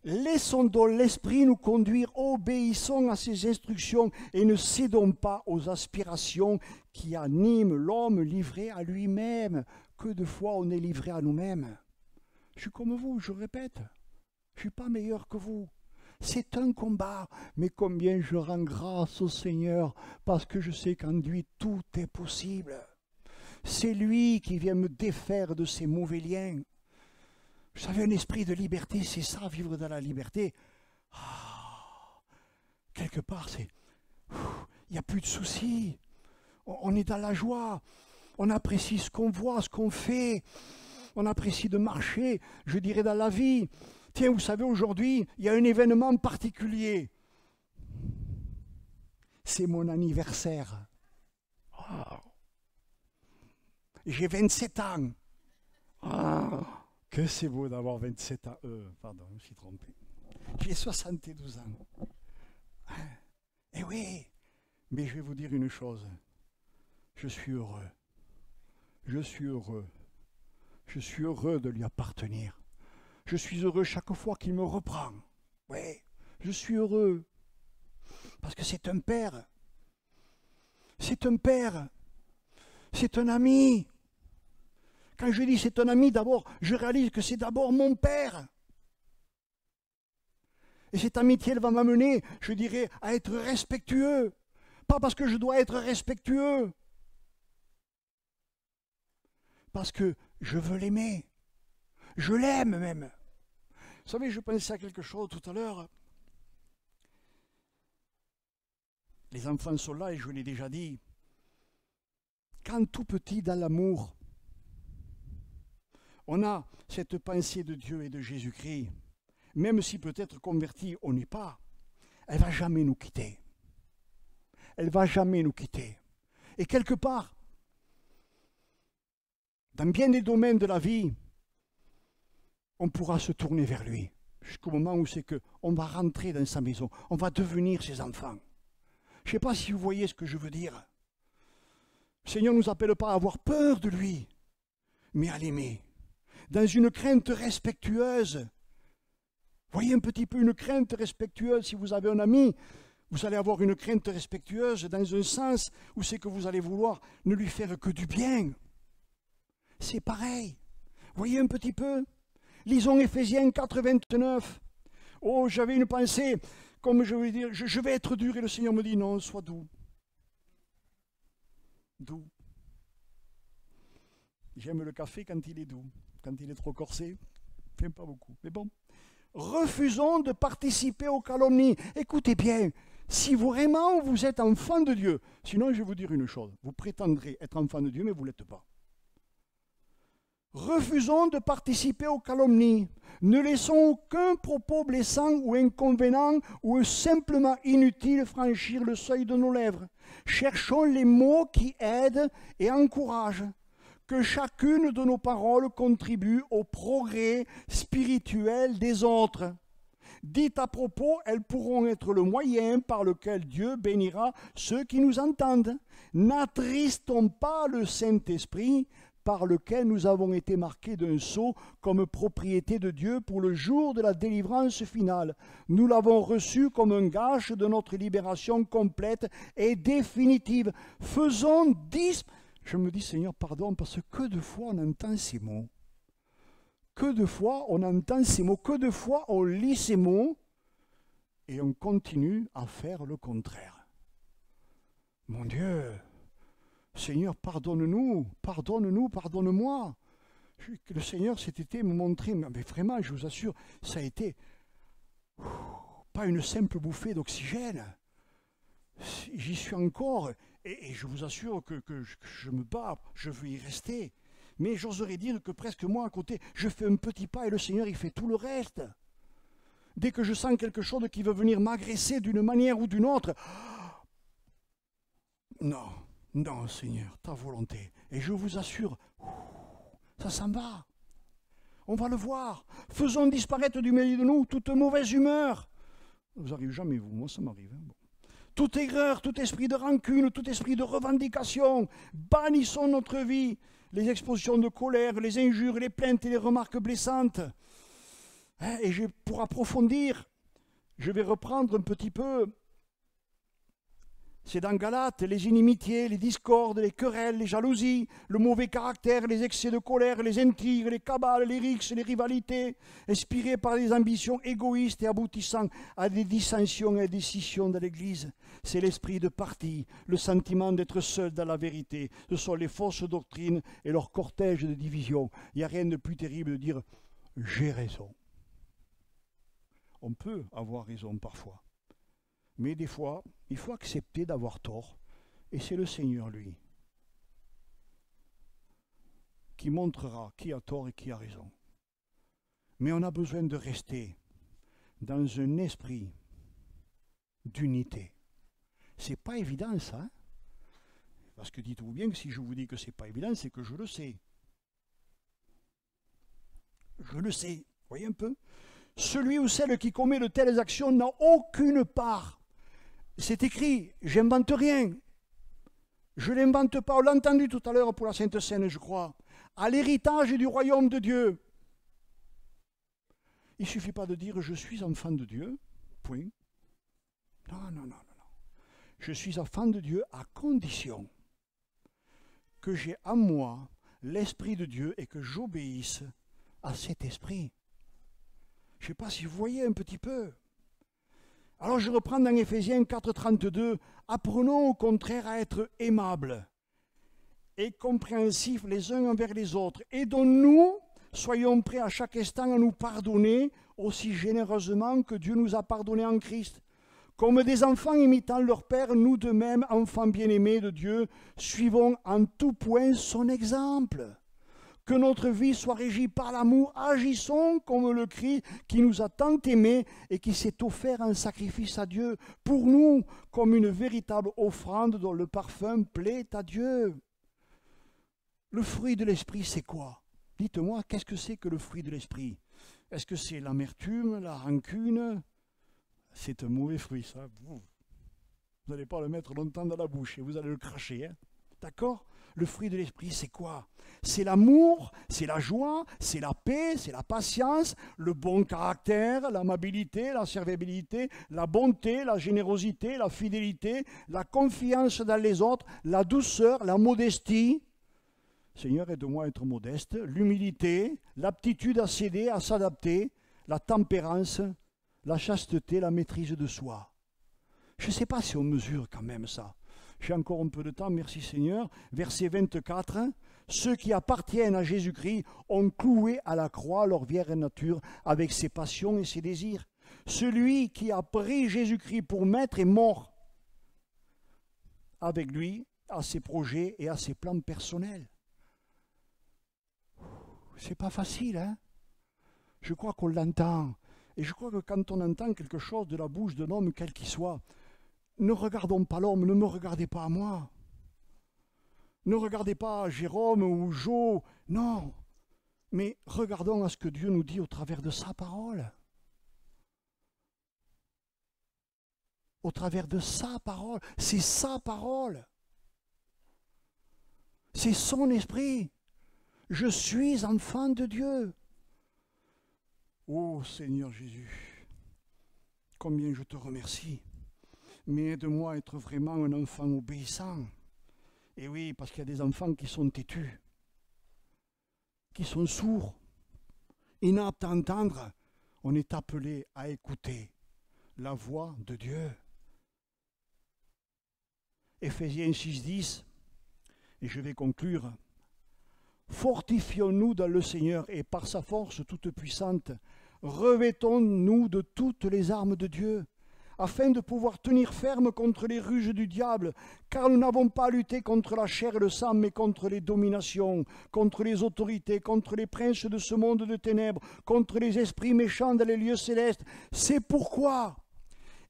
Laissons donc l'Esprit nous conduire, obéissons à ses instructions et ne cédons pas aux aspirations qui animent l'homme livré à lui-même. Que de fois on est livré à nous-mêmes. Je suis comme vous, je répète, je ne suis pas meilleur que vous. C'est un combat, mais combien je rends grâce au Seigneur, parce que je sais qu'en lui tout est possible. C'est lui qui vient me défaire de ces mauvais liens. Vous savez, un esprit de liberté, c'est ça, vivre dans la liberté. Quelque part, il n'y a plus de soucis. On est dans la joie. On apprécie ce qu'on voit, ce qu'on fait. On apprécie de marcher, je dirais, dans la vie. Tiens, vous savez, aujourd'hui, il y a un événement particulier. C'est mon anniversaire. Wow. J'ai 27 ans. Que c'est beau d'avoir 27 ans. Pardon, je me suis trompé. J'ai 72 ans. Eh oui, mais je vais vous dire une chose. Je suis heureux. Je suis heureux. Je suis heureux de lui appartenir. Je suis heureux chaque fois qu'il me reprend. Oui, je suis heureux. Parce que c'est un père. C'est un père. C'est un ami. Quand je dis c'est un ami, d'abord, je réalise que c'est d'abord mon père. Et cette amitié, elle va m'amener, je dirais, à être respectueux. Pas parce que je dois être respectueux. Parce que je veux l'aimer. Je l'aime même. Vous savez, je pensais à quelque chose tout à l'heure. Les enfants sont là et je l'ai déjà dit. Quand tout petit dans l'amour, on a cette pensée de Dieu et de Jésus-Christ, même si peut-être converti on n'est pas, elle ne va jamais nous quitter. Elle ne va jamais nous quitter. Et quelque part, dans bien des domaines de la vie, on pourra se tourner vers lui, jusqu'au moment où c'est qu'on va rentrer dans sa maison, on va devenir ses enfants. Je ne sais pas si vous voyez ce que je veux dire. Le Seigneur ne nous appelle pas à avoir peur de lui, mais à l'aimer, dans une crainte respectueuse. Voyez un petit peu une crainte respectueuse, si vous avez un ami, vous allez avoir une crainte respectueuse dans un sens où c'est que vous allez vouloir ne lui faire que du bien. C'est pareil. Voyez un petit peu. Lisons Éphésiens 4, 29. Oh, j'avais une pensée, comme je veux dire, je vais être dur, et le Seigneur me dit, non, sois doux. Doux. J'aime le café quand il est doux. Quand il est trop corsé, j'aime pas beaucoup. Mais bon. Refusons de participer aux calomnies. Écoutez bien, si vraiment vous êtes enfant de Dieu, sinon je vais vous dire une chose, vous prétendrez être enfant de Dieu, mais vous ne l'êtes pas. Refusons de participer aux calomnies. Ne laissons aucun propos blessant ou inconvénient ou simplement inutile franchir le seuil de nos lèvres. Cherchons les mots qui aident et encouragent. Que chacune de nos paroles contribue au progrès spirituel des autres. Dites à propos, elles pourront être le moyen par lequel Dieu bénira ceux qui nous entendent. N'attristons pas le Saint-Esprit, par lequel nous avons été marqués d'un sceau comme propriété de Dieu pour le jour de la délivrance finale. Nous l'avons reçu comme un gage de notre libération complète et définitive. Faisons Je me dis, Seigneur, pardon, parce que de fois on entend ces mots. Que de fois on entend ces mots, que de fois on lit ces mots et on continue à faire le contraire. Mon Dieu, Seigneur, pardonne-nous, pardonne-nous, pardonne-moi. Que le Seigneur cet été me montrait, mais vraiment, je vous assure, ça a été pas une simple bouffée d'oxygène. J'y suis encore, et je vous assure que je me bats, je veux y rester. Mais j'oserais dire que presque moi à côté, je fais un petit pas et le Seigneur il fait tout le reste. Dès que je sens quelque chose qui veut venir m'agresser d'une manière ou d'une autre, non, non Seigneur, ta volonté. Et je vous assure, ça s'en va. On va le voir. Faisons disparaître du milieu de nous toute mauvaise humeur. Vous n'arrivez jamais, vous, moi ça m'arrive. Bon. Toute aigreur, tout esprit de rancune, tout esprit de revendication, bannissons notre vie. Les expositions de colère, les injures, les plaintes et les remarques blessantes. Et pour approfondir, je vais reprendre un petit peu. C'est dans Galates, les inimitiés, les discordes, les querelles, les jalousies, le mauvais caractère, les excès de colère, les intrigues, les cabales, les rixes, les rivalités, inspirés par des ambitions égoïstes et aboutissant à des dissensions et des scissions dans l'Église. C'est l'esprit de parti, le sentiment d'être seul dans la vérité. Ce sont les fausses doctrines et leur cortège de divisions. Il n'y a rien de plus terrible de dire « j'ai raison ». On peut avoir raison parfois. Mais des fois, il faut accepter d'avoir tort. Et c'est le Seigneur, lui, qui montrera qui a tort et qui a raison. Mais on a besoin de rester dans un esprit d'unité. C'est pas évident, ça. Hein? Parce que dites-vous bien que si je vous dis que c'est pas évident, c'est que je le sais. Je le sais. Vous voyez un peu ? Celui ou celle qui commet de telles actions n'a aucune part. C'est écrit, j'invente rien. Je ne l'invente pas, on l'a entendu tout à l'heure pour la Sainte Seine, je crois. À l'héritage du royaume de Dieu. Il ne suffit pas de dire je suis enfant de Dieu, point. Non, non, non, non. Je suis enfant de Dieu à condition que j'ai en moi l'Esprit de Dieu et que j'obéisse à cet Esprit. Je ne sais pas si vous voyez un petit peu. Alors je reprends dans Éphésiens 4,32, apprenons au contraire à être aimables et compréhensifs les uns envers les autres. Aidons-nous, soyons prêts à chaque instant à nous pardonner aussi généreusement que Dieu nous a pardonné en Christ. Comme des enfants imitant leur Père, nous de même, enfants bien-aimés de Dieu, suivons en tout point son exemple. Que notre vie soit régie par l'amour, agissons comme le Christ qui nous a tant aimés et qui s'est offert en sacrifice à Dieu, pour nous, comme une véritable offrande dont le parfum plaît à Dieu. Le fruit de l'esprit, c'est quoi? Dites-moi, qu'est-ce que c'est que le fruit de l'esprit? Est-ce que c'est l'amertume, la rancune? C'est un mauvais fruit, ça. Vous n'allez pas le mettre longtemps dans la bouche et vous allez le cracher. Hein? D'accord? Le fruit de l'esprit, c'est quoi? C'est l'amour, c'est la joie, c'est la paix, c'est la patience, le bon caractère, l'amabilité, la serviabilité, la bonté, la générosité, la fidélité, la confiance dans les autres, la douceur, la modestie. Seigneur, aide-moi à être modeste. L'humilité, l'aptitude à céder, à s'adapter, la tempérance, la chasteté, la maîtrise de soi. Je ne sais pas si on mesure quand même ça. J'ai encore un peu de temps, merci Seigneur. Verset 24, ceux qui appartiennent à Jésus-Christ ont cloué à la croix leur vieille nature avec ses passions et ses désirs. Celui qui a pris Jésus-Christ pour maître est mort avec lui à ses projets et à ses plans personnels. C'est pas facile, hein? Je crois qu'on l'entend. Et je crois que quand on entend quelque chose de la bouche d'un homme, quel qu'il soit, ne regardons pas l'homme, ne me regardez pas à moi. Ne regardez pas Jérôme ou Jo, non. Mais regardons à ce que Dieu nous dit au travers de sa parole. Au travers de sa parole. C'est sa parole. C'est son esprit. Je suis enfant de Dieu. Ô Seigneur Jésus, combien je te remercie. Mais aide-moi à être vraiment un enfant obéissant. Et oui, parce qu'il y a des enfants qui sont têtus, qui sont sourds, inaptes à entendre. On est appelé à écouter la voix de Dieu. Éphésiens 6,10, et je vais conclure. Fortifions-nous dans le Seigneur et par sa force toute puissante, revêtons-nous de toutes les armes de Dieu, afin de pouvoir tenir ferme contre les ruses du diable, car nous n'avons pas à lutter contre la chair et le sang, mais contre les dominations, contre les autorités, contre les princes de ce monde de ténèbres, contre les esprits méchants dans les lieux célestes. C'est pourquoi,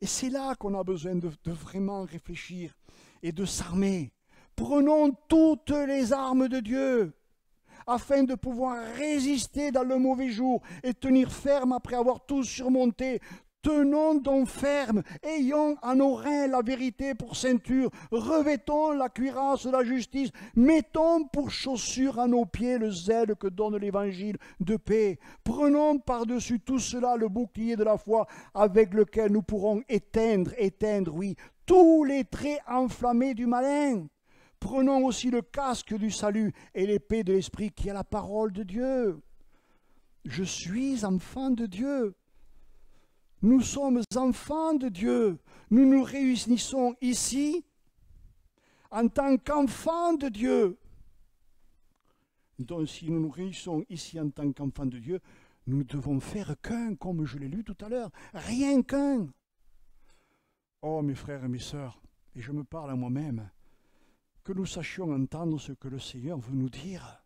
et c'est là qu'on a besoin de vraiment réfléchir et de s'armer. Prenons toutes les armes de Dieu, afin de pouvoir résister dans le mauvais jour et tenir ferme après avoir tout surmonté. Tenons donc ferme, ayons à nos reins la vérité pour ceinture, revêtons la cuirasse de la justice, mettons pour chaussure à nos pieds le zèle que donne l'évangile de paix. Prenons par-dessus tout cela le bouclier de la foi avec lequel nous pourrons éteindre, oui, tous les traits enflammés du malin. Prenons aussi le casque du salut et l'épée de l'esprit qui est la parole de Dieu. Je suis enfant de Dieu. Nous sommes enfants de Dieu. Nous nous réunissons ici en tant qu'enfants de Dieu. Donc si nous nous réunissons ici en tant qu'enfants de Dieu, nous ne devons faire qu'un, comme je l'ai lu tout à l'heure, rien qu'un. Oh mes frères et mes sœurs, et je me parle à moi-même, que nous sachions entendre ce que le Seigneur veut nous dire.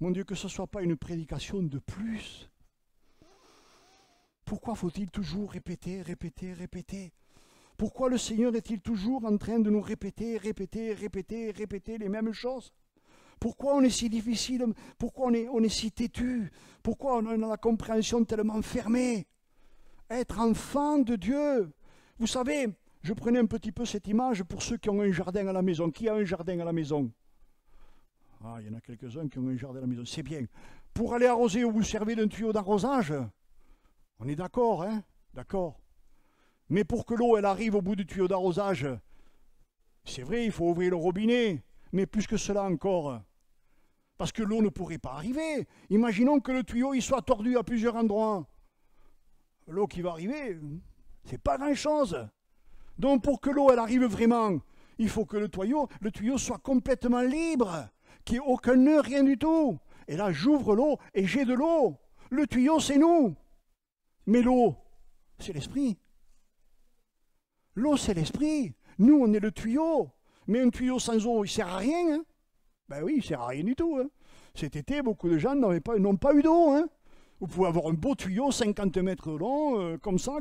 Mon Dieu, que ce ne soit pas une prédication de plus. Pourquoi faut-il toujours répéter? Pourquoi le Seigneur est-il toujours en train de nous répéter les mêmes choses? Pourquoi on est si difficile? Pourquoi on est si têtu? Pourquoi on a la compréhension tellement fermée? Être enfant de Dieu. Vous savez, je prenais un petit peu cette image pour ceux qui ont un jardin à la maison. Qui a un jardin à la maison? Ah, il y en a quelques-uns qui ont un jardin à la maison. C'est bien. Pour aller arroser, vous servez d'un tuyau d'arrosage. On est d'accord, hein? D'accord. Mais pour que l'eau, elle arrive au bout du tuyau d'arrosage, c'est vrai, il faut ouvrir le robinet. Mais plus que cela encore. Parce que l'eau ne pourrait pas arriver. Imaginons que le tuyau, il soit tordu à plusieurs endroits. L'eau qui va arriver, c'est pas grand-chose. Donc pour que l'eau, elle arrive vraiment, il faut que le tuyau soit complètement libre, qu'il n'y ait aucun nœud, rien du tout. Et là, j'ouvre l'eau et j'ai de l'eau. Le tuyau, c'est nous. Mais l'eau, c'est l'esprit. L'eau, c'est l'esprit. Nous, on est le tuyau. Mais un tuyau sans eau, il ne sert à rien. Hein? Ben oui, il ne sert à rien du tout. Hein? Cet été, beaucoup de gens n'ont pas eu d'eau. Hein? Vous pouvez avoir un beau tuyau, 50 mètres long, comme ça.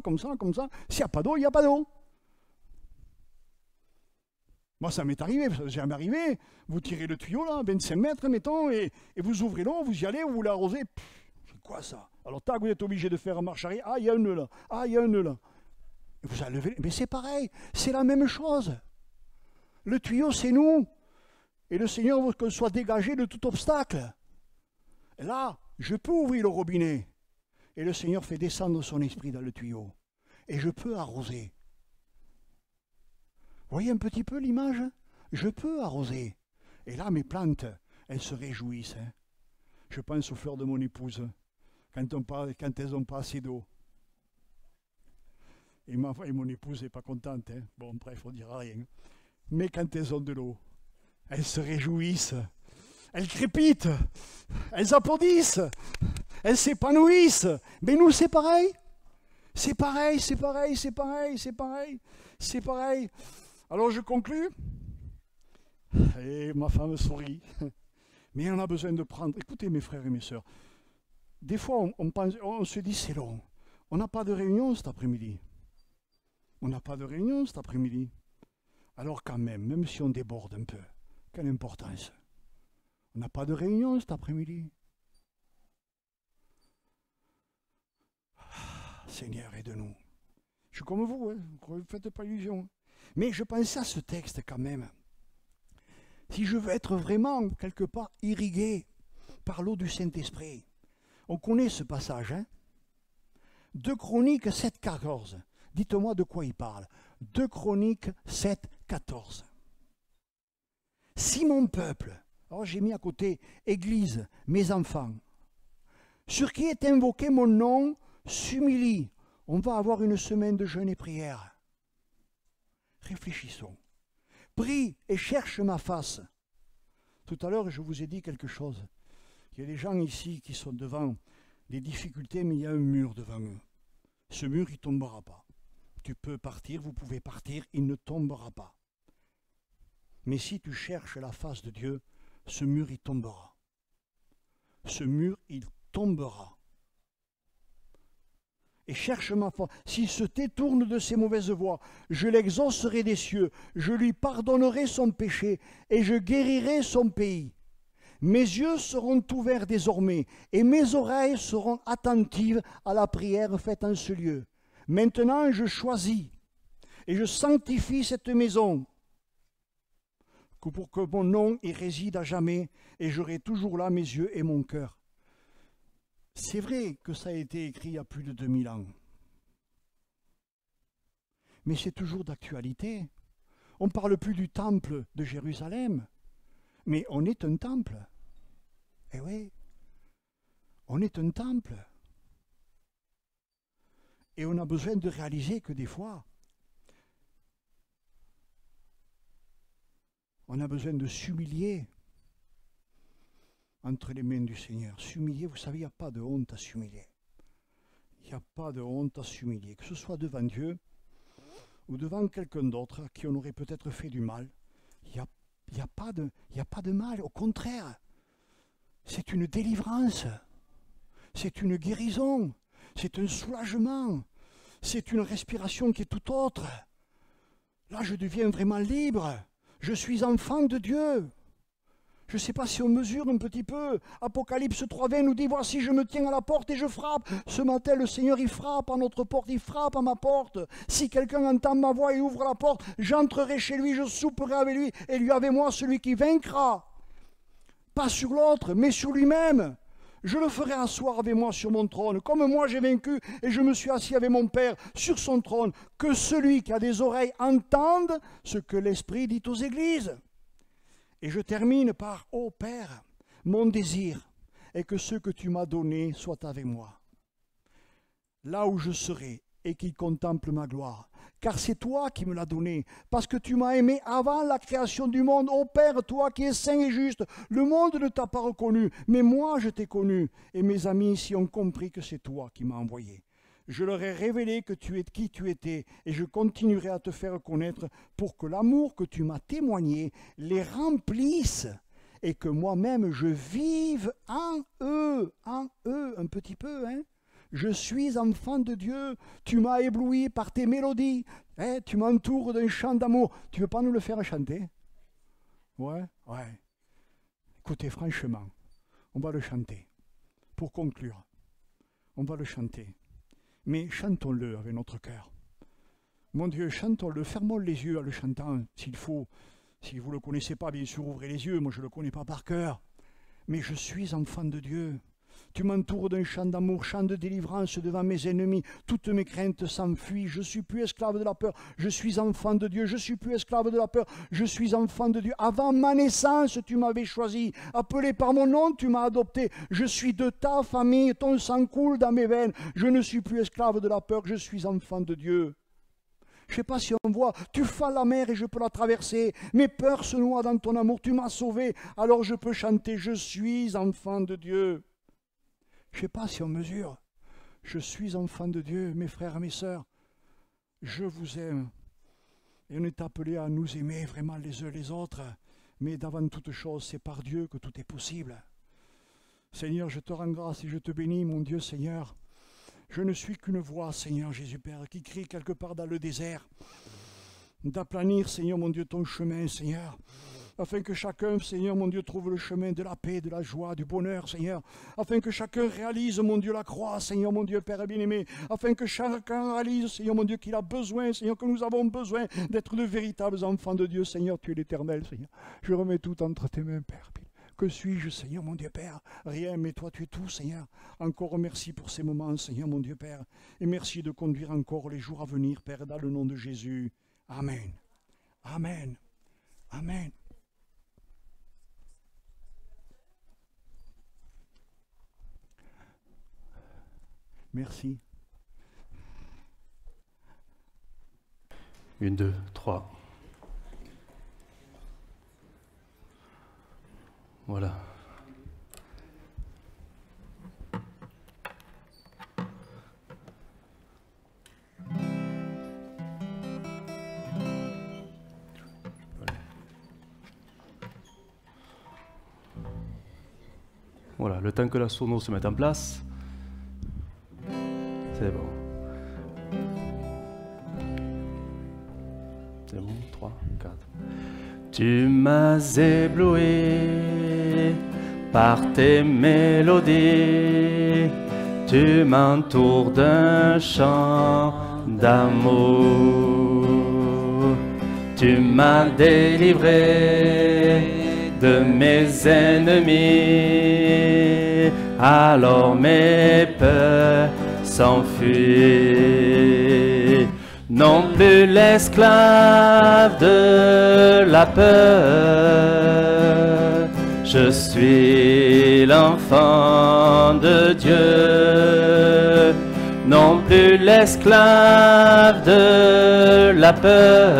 S'il n'y a pas d'eau, il n'y a pas d'eau. Moi, ça m'est arrivé, ça m'est jamais arrivé. Vous tirez le tuyau, là, 25 mètres, mettons, et vous ouvrez l'eau, vous y allez, vous l'arrosez. C'est quoi ça? Alors, tac, vous êtes obligé de faire marche arrière. Ah, il y a un nœud là. Ah, il y a un nœud là. Et vous allez lever. Mais c'est pareil, c'est la même chose. Le tuyau, c'est nous. Et le Seigneur veut qu'on soit dégagé de tout obstacle. Et là, je peux ouvrir le robinet. Et le Seigneur fait descendre son esprit dans le tuyau. Et je peux arroser. Vous voyez un petit peu l'image? Je peux arroser. Et là, mes plantes, elles se réjouissent. Hein. Je pense aux fleurs de mon épouse, quand elles n'ont pas assez d'eau. Et mon épouse n'est pas contente. Hein. Bon, bref, on ne dira rien. Mais quand elles ont de l'eau, elles se réjouissent. Elles crépitent. Elles applaudissent. Elles s'épanouissent. Mais nous, c'est pareil. C'est pareil. Alors je conclus, et ma femme sourit, mais on a besoin de prendre, écoutez mes frères et mes sœurs, des fois on se dit c'est long, on n'a pas de réunion cet après-midi, alors quand même si on déborde un peu, quelle importance, on n'a pas de réunion cet après-midi. Seigneur, aide-nous. Je suis comme vous, ne vous faites pas illusion. Mais je pensais à ce texte quand même. Si je veux être vraiment, quelque part, irrigué par l'eau du Saint-Esprit, on connaît ce passage, hein? 2 Chroniques 7,14. Dites-moi de quoi il parle. 2 Chroniques 7,14. Si mon peuple, alors j'ai mis à côté Église, mes enfants, sur qui est invoqué mon nom, s'humilie, on va avoir une semaine de jeûne et prière. Réfléchissons. Prie et cherche ma face. Tout à l'heure, je vous ai dit quelque chose. Il y a des gens ici qui sont devant des difficultés, mais il y a un mur devant eux. Ce mur, il ne tombera pas. tu peux partir, vous pouvez partir, il ne tombera pas. Mais si tu cherches la face de Dieu, ce mur, il tombera. Ce mur, il tombera. Et cherche ma foi. S'il se détourne de ses mauvaises voies, je l'exaucerai des cieux, je lui pardonnerai son péché, et je guérirai son pays. Mes yeux seront ouverts désormais, et mes oreilles seront attentives à la prière faite en ce lieu. Maintenant, je choisis, et je sanctifie cette maison, que pour que mon nom y réside à jamais, et j'aurai toujours là mes yeux et mon cœur. C'est vrai que ça a été écrit il y a plus de 2000 ans. Mais c'est toujours d'actualité. On ne parle plus du temple de Jérusalem, mais on est un temple. Eh oui, on est un temple. Et on a besoin de réaliser que des fois, on a besoin de s'humilier entre les mains du Seigneur. S'humilier, vous savez, il n'y a pas de honte à s'humilier. Il n'y a pas de honte à s'humilier, que ce soit devant Dieu ou devant quelqu'un d'autre qui en aurait peut-être fait du mal. Il n'y a pas de mal, au contraire. C'est une délivrance, c'est une guérison, c'est un soulagement, c'est une respiration qui est tout autre. Là, je deviens vraiment libre. Je suis enfant de Dieu. Je ne sais pas si on mesure un petit peu. Apocalypse 3:20 nous dit, voici, je me tiens à la porte et je frappe. Ce matin, le Seigneur, il frappe à notre porte, il frappe à ma porte. Si quelqu'un entend ma voix et ouvre la porte, j'entrerai chez lui, je souperai avec lui, et lui avec moi, celui qui vaincra. Pas sur l'autre, mais sur lui-même. Je le ferai asseoir avec moi sur mon trône, comme moi j'ai vaincu et je me suis assis avec mon Père sur son trône. Que celui qui a des oreilles entende ce que l'Esprit dit aux églises. Et je termine par, ô Père, mon désir est que ce que tu m'as donné soit avec moi, là où je serai, et qu'il contemple ma gloire. Car c'est toi qui me l'as donné, parce que tu m'as aimé avant la création du monde. Ô Père, toi qui es saint et juste, le monde ne t'a pas reconnu, mais moi je t'ai connu, et mes amis ici ont compris que c'est toi qui m'as envoyé. Je leur ai révélé que tu es qui tu étais, et je continuerai à te faire connaître pour que l'amour que tu m'as témoigné les remplisse, et que moi-même je vive en eux, un petit peu, hein. Je suis enfant de Dieu, tu m'as ébloui par tes mélodies, hein, tu m'entoures d'un chant d'amour. Tu ne veux pas nous le faire chanter? Ouais. Écoutez, franchement, on va le chanter. Pour conclure, on va le chanter. Mais chantons-le avec notre cœur. Mon Dieu, chantons-le, fermons les yeux en le chantant, s'il faut. Si vous ne le connaissez pas, bien sûr, ouvrez les yeux, moi je ne le connais pas par cœur. Mais je suis enfant de Dieu. Tu m'entoures d'un chant d'amour, chant de délivrance devant mes ennemis. Toutes mes craintes s'enfuient. Je ne suis plus esclave de la peur. Je suis enfant de Dieu. Je ne suis plus esclave de la peur. Je suis enfant de Dieu. Avant ma naissance, tu m'avais choisi. Appelé par mon nom, tu m'as adopté. Je suis de ta famille. Ton sang coule dans mes veines. Je ne suis plus esclave de la peur. Je suis enfant de Dieu. Je ne sais pas si on voit, tu fends la mer et je peux la traverser. Mes peurs se noient dans ton amour. Tu m'as sauvé. Alors je peux chanter, je suis enfant de Dieu. Je ne sais pas si on mesure. Je suis enfant de Dieu, mes frères et mes sœurs. Je vous aime. Et on est appelé à nous aimer vraiment les uns les autres. Mais d'avant toute chose, c'est par Dieu que tout est possible. Seigneur, je te rends grâce et je te bénis, mon Dieu, Seigneur. Je ne suis qu'une voix, Seigneur Jésus Père, qui crie quelque part dans le désert. D'aplanir, Seigneur, mon Dieu, ton chemin, Seigneur. Afin que chacun, Seigneur, mon Dieu, trouve le chemin de la paix, de la joie, du bonheur, Seigneur. Afin que chacun réalise, mon Dieu, la croix, Seigneur, mon Dieu, Père bien-aimé. Afin que chacun réalise, Seigneur, mon Dieu, qu'il a besoin, Seigneur, que nous avons besoin d'être de véritables enfants de Dieu. Seigneur, tu es l'Éternel, Seigneur. Je remets tout entre tes mains, Père. Que suis-je, Seigneur, mon Dieu, Père? Rien, mais toi, tu es tout, Seigneur. Encore merci pour ces moments, Seigneur, mon Dieu, Père. Et merci de conduire encore les jours à venir, Père, dans le nom de Jésus. Amen. Amen. Amen. Merci. 1, 2, 3. Voilà. Voilà, le temps que la sono se mette en place. C'est bon. C'est bon, 3, 4. Tu m'as ébloui par tes mélodies. Tu m'entoures d'un chant d'amour. Tu m'as délivré de mes ennemis, alors mes peurs s'enfuient. Non plus l'esclave de la peur, je suis l'enfant de Dieu. Non plus l'esclave de la peur,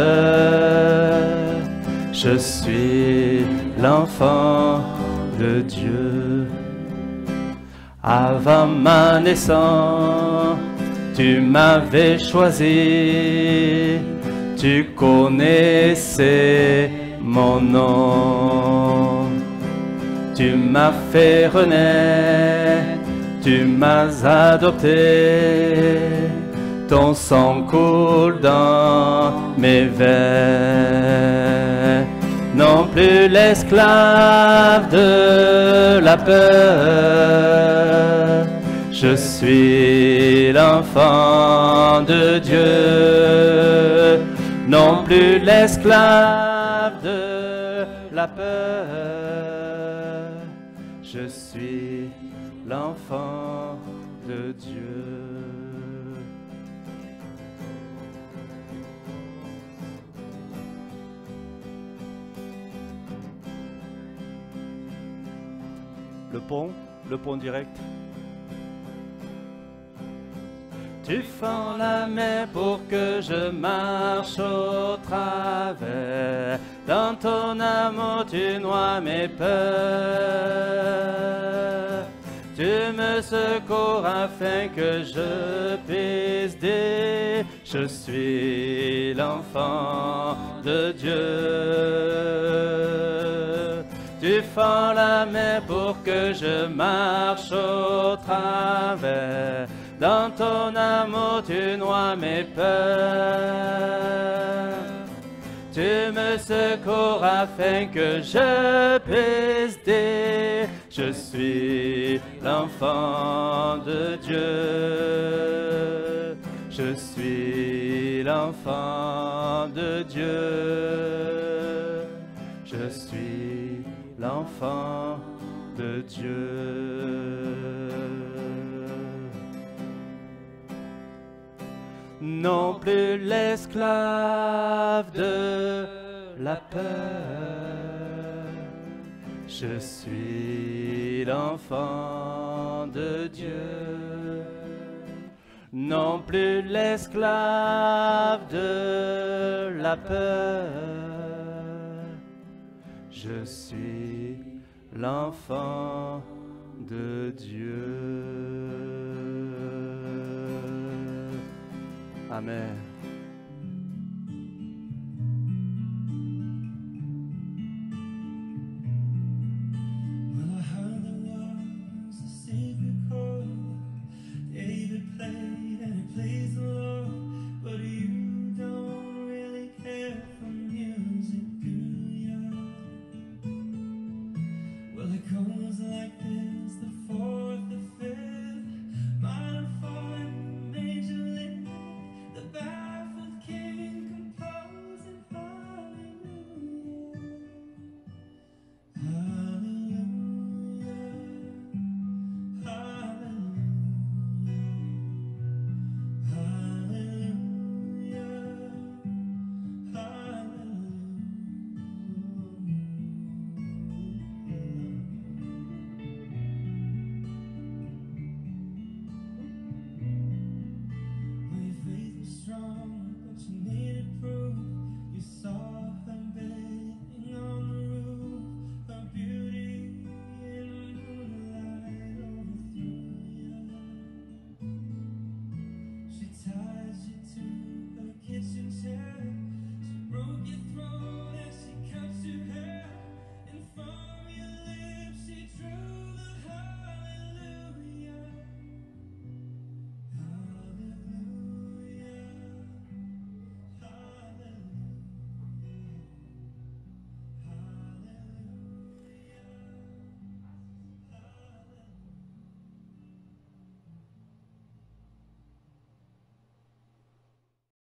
je suis l'enfant de Dieu. Avant ma naissance, tu m'avais choisi, tu connaissais mon nom. Tu m'as fait renaître, tu m'as adopté, ton sang coule dans mes veines. Non plus l'esclave de la peur, je suis l'enfant de Dieu. Non plus l'esclave de la peur, je suis l'enfant de Dieu. Le pont direct. Tu fends la main pour que je marche au travers. Dans ton amour, tu noies mes peurs. Tu me secours afin que je puisse dire, je suis l'enfant de Dieu. Tu fends la main pour que je marche au travers. Dans ton amour, tu noies mes peurs. Tu me secours afin que je puisse dire, je suis l'enfant de Dieu. Je suis l'enfant de Dieu. Je suis l'enfant de Dieu. Non plus l'esclave de la peur, je suis l'enfant de Dieu. Non plus l'esclave de la peur, je suis l'enfant de Dieu. Amen.